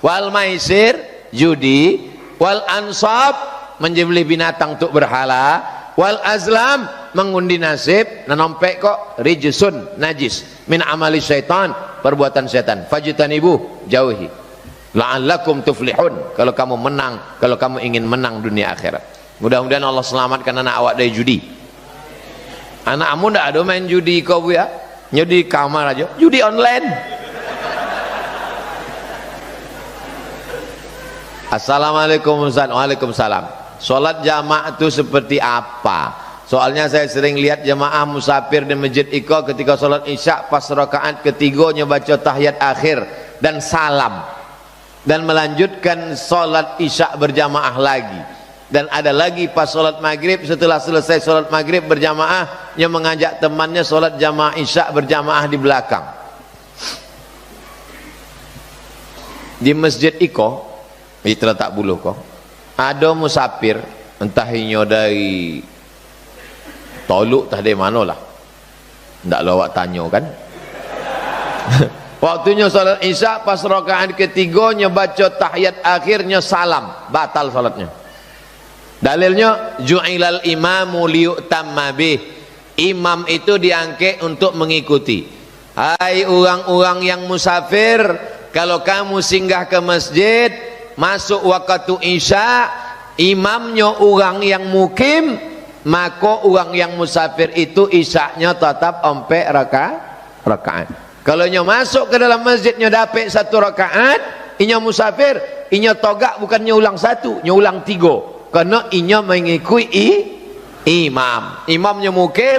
wal maisir judi wal ansab menjebeli binatang untuk berhala wal azlam mengundi nasib nanompek kok rijsun najis min amali syaitan perbuatan setan fajtanibu jauhi la'allakum tuflihun kalau kamu menang, kalau kamu ingin menang dunia akhirat. Mudah-mudahan Allah selamatkan anak awak dari judi. Anakmu ndak ada main judi kau ya, judi kamar aja, judi online. Assalamualaikum Ustaz. Waalaikumsalam. Solat jamaah itu seperti apa? Soalnya saya sering lihat jamaah musafir di Masjid Iqo ketika solat isya pas rakaat ketiganya baca tahiyat akhir dan salam dan melanjutkan solat isya berjamaah lagi, dan ada lagi pas solat maghrib setelah selesai solat maghrib berjamaah yang mengajak temannya solat jamaah isya berjamaah di belakang. Di Masjid Iqo itu letak buluh kok ada musafir entah inyo dari Toluk tah dari mana lah, ndak lawak tanya kan. Waktunya salat isya pas rakaat ketiganya baca tahiyat akhirnya salam, batal salatnya. Dalilnya ju'ilal imamu liyutamma bih, imam itu diangkat untuk mengikuti. Hai orang-orang yang musafir, kalau kamu singgah ke masjid masuk waktu isya, imamnya orang yang mukim, maka orang yang musafir itu isyanya tetap 4 rakaat. Kalau nyo masuk ke dalam masjidnya dapat 1 rakaat, inyo musafir, inyo togak bukan nyo ulang 1, nyo ulang 3. Karena inyo mengikuti imam. Imamnya mukim,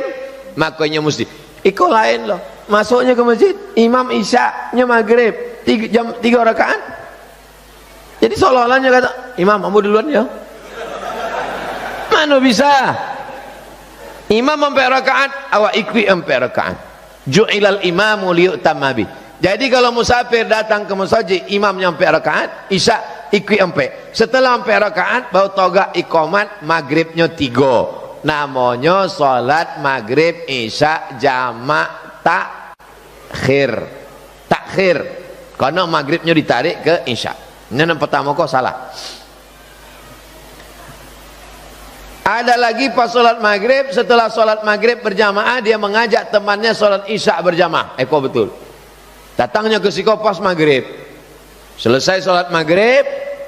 maka inyo mesti. Iko lain loh. Masuknya ke masjid, imam isyanya maghrib 3 rakaat. Jadi seolah-olahnya kata, imam kamu duluan ya. Mana bisa? Imam 4 rakaat, awak ikut 4 rakaat. Ju'ilal imamu liyutamma bih. Jadi kalau musafir datang ke masjid, imamnya 4 rakaat, isya ikut empat. Setelah empat rakaat baru togak iqamat maghribnya 3. Namanya solat maghrib isya jamak takhir. Karena maghribnya ditarik ke isya. Ini yang pertama kok salah. Ada lagi pas solat maghrib, setelah solat maghrib berjamaah dia mengajak temannya solat isya berjamaah. Kok betul? Datangnya ke siko pas maghrib, selesai solat maghrib,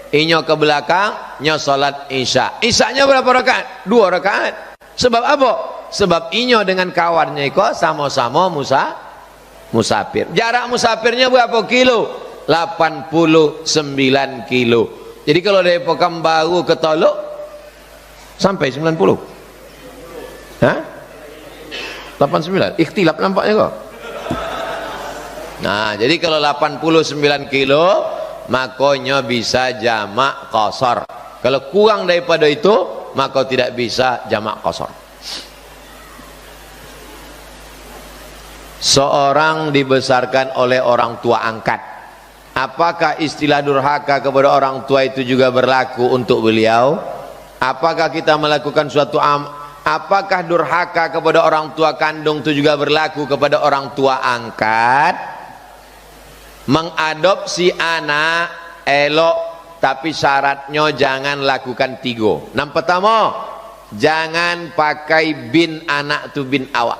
inyo ke belakang, nyo solat isya. Isyanya berapa rakaat? 2 rakaat. Sebab apa? Sebab inyo dengan kawannya iko sama-sama musafir. Jarak musafirnya berapa kilo? 89 kilo. Jadi kalau dari Pekanbaru ke Tolok sampai 90. Hah? 89. Ikhtilaf nampaknya kok. Nah, jadi kalau 89 kilo makanya bisa jamak qasar. Kalau kurang daripada itu maka tidak bisa jamak qasar. Seorang dibesarkan oleh orang tua angkat. Apakah istilah durhaka kepada orang tua itu juga berlaku untuk beliau? Apakah kita melakukan suatu apakah durhaka kepada orang tua kandung itu juga berlaku kepada orang tua angkat? Mengadopsi anak elok, tapi syaratnya jangan lakukan 3. Yang pertama, jangan pakai bin anak tu bin awak.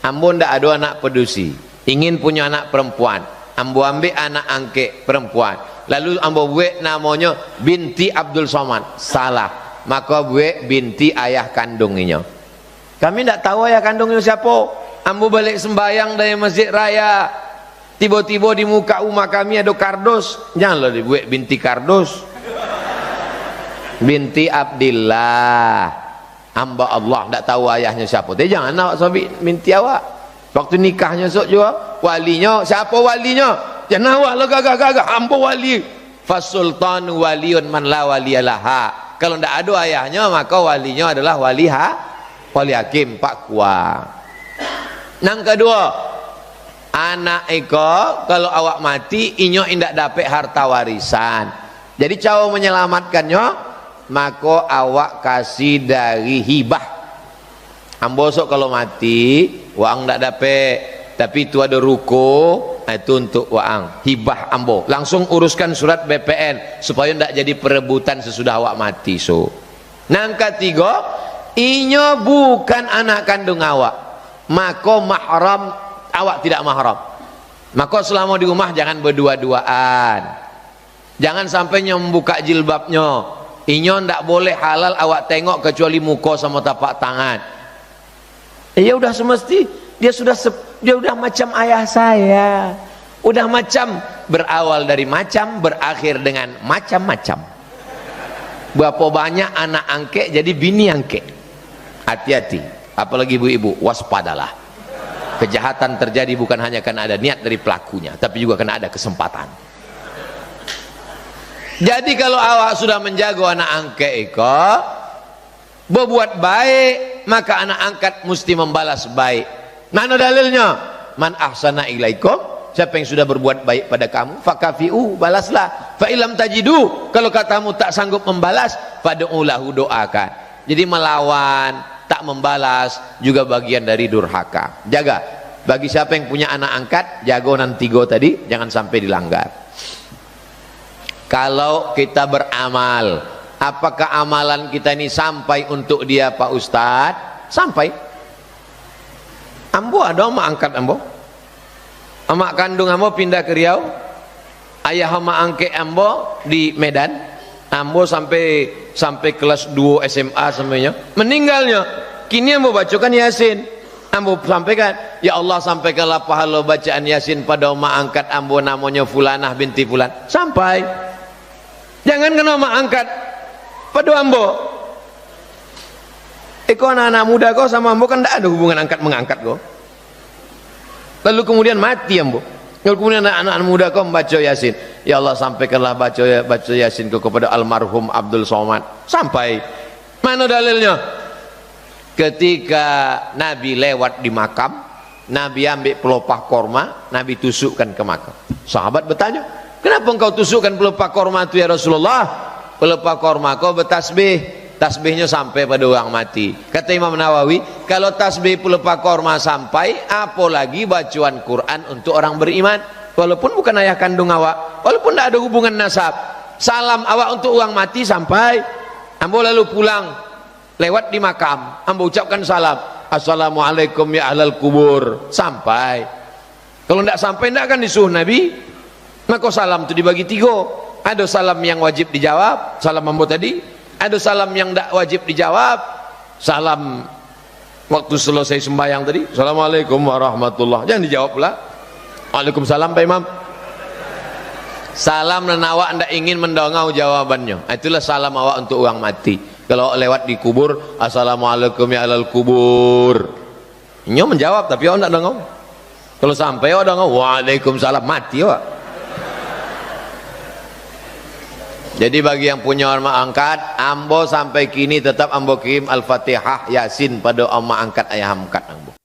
Ambo ndak ada anak pedusi, ingin punya anak perempuan, ambo ambil anak angke perempuan, lalu ambo buat namanya binti Abdul Somad. Salah. Maka buat binti ayah kandungnya. Kami tidak tahu ayah kandungnya siapa. Ambo balik sembayang dari masjid raya, tiba-tiba di muka rumah kami ada kardus. Janganlah dibuat binti kardus. Binti Abdillah, hamba Allah, tidak tahu ayahnya siapa. Tapi jangan awak sabi binti awak. Waktu nikahnya sok juga walinya siapa walinya? Jangan awak lo gagah-gagah hamba wali. Fasultan waliun man la waliyalaha. Kalau tidak ada ayahnya maka walinya adalah wali hakim Pak Kua. Yang kedua, anak eko kalau awak mati inyo indak dapat harta warisan. Jadi cara menyelamatkannya maka awak kasih dari hibah. Ambosok kalau mati uang ndak dapat, tapi itu ada ruko, itu untuk uang hibah ambo. Langsung uruskan surat BPN supaya ndak jadi perebutan sesudah awak mati. Yang ketiga, inyo bukan anak kandung awak, maka mahram awak tidak mahram. Maka selama di rumah jangan berdua-duaan, jangan sampai membuka jilbabnya. Inyo ndak boleh halal awak tengok kecuali muka sama tapak tangan. Ya udah semesti dia udah macam ayah saya, udah macam, berawal dari macam, berakhir dengan macam-macam. Berapa banyak anak angke jadi bini angke. Hati-hati, apalagi ibu-ibu, waspadalah. Kejahatan terjadi bukan hanya karena ada niat dari pelakunya, tapi juga karena ada kesempatan. Jadi kalau awak sudah menjaga anak angke iko, berbuat baik, maka anak angkat mesti membalas baik. Mana dalilnya? Man ahsana ilaikum, siapa yang sudah berbuat baik pada kamu, fakafi'u, balaslah. Fa ilam tajidu, kalau katamu tak sanggup membalas, fad'ulahu, doakan. Jadi melawan, tak membalas juga bagian dari durhaka. Jaga. Bagi siapa yang punya anak angkat, jago nanti 3 tadi, jangan sampai dilanggar. Kalau kita beramal, apakah amalan kita ini sampai untuk dia Pak Ustadz? Sampai. Ambo ada mak angkat ambo, amak kandung ambo pindah ke Riau, ayah amak angkat ambo di Medan, ambo sampai kelas 2 SMA semuanya, meninggalnya. Kini ambo bacakan Yasin, ambo sampaikan, ya Allah sampaikanlah pahala bacaan Yasin pada amak angkat ambo namanya Fulanah binti Fulan. Sampai. Jangan kena amak angkat pada ambo. Kau anak-anak muda kau sama ambo kan tidak ada hubungan angkat mengangkat kau. Lalu kemudian mati ambo. Lalu kemudian anak-anak muda kau membaca Yasin. Ya Allah sampaikanlah baca Yasin kau kepada almarhum Abdul Somad. Sampai. Mana dalilnya? Ketika Nabi lewat di makam, Nabi ambil pelopah korma, Nabi tusukkan ke makam. Sahabat bertanya, Kenapa engkau tusukkan pelupa korma itu ya Rasulullah? Pelupa korma kau bertasbih, tasbihnya sampai pada orang mati. Kata Imam Nawawi, kalau tasbih pelupa korma sampai, apalagi bacaan Quran untuk orang beriman. Walaupun bukan ayah kandung awak, walaupun tidak ada hubungan nasab, salam awak untuk orang mati sampai. Ambo lalu pulang, lewat di makam, ambo ucapkan salam, assalamualaikum ya ahlal kubur, sampai. Kalau tidak sampai, tidak akan disuruh Nabi. Maka salam itu dibagi 3. Ada salam yang wajib dijawab, salam ambo tadi. Ada salam yang tidak wajib dijawab, salam waktu selesai sembahyang tadi, assalamualaikum warahmatullah, jangan dijawab pula. Waalaikumsalam Pak Imam. Salam dan awak tidak ingin mendongau jawabannya, itulah salam awak untuk orang mati. Kalau lewat di kubur, assalamualaikum ya alal kubur, nyo menjawab tapi awak tidak dongau. Kalau sampai awak dongau, waalaikumsalam, mati awak. Jadi bagi yang punya rumah angkat, ambo sampai kini tetap ambo kirim Al-Fatihah Yasin pada rumah angkat ayah angkat ambo.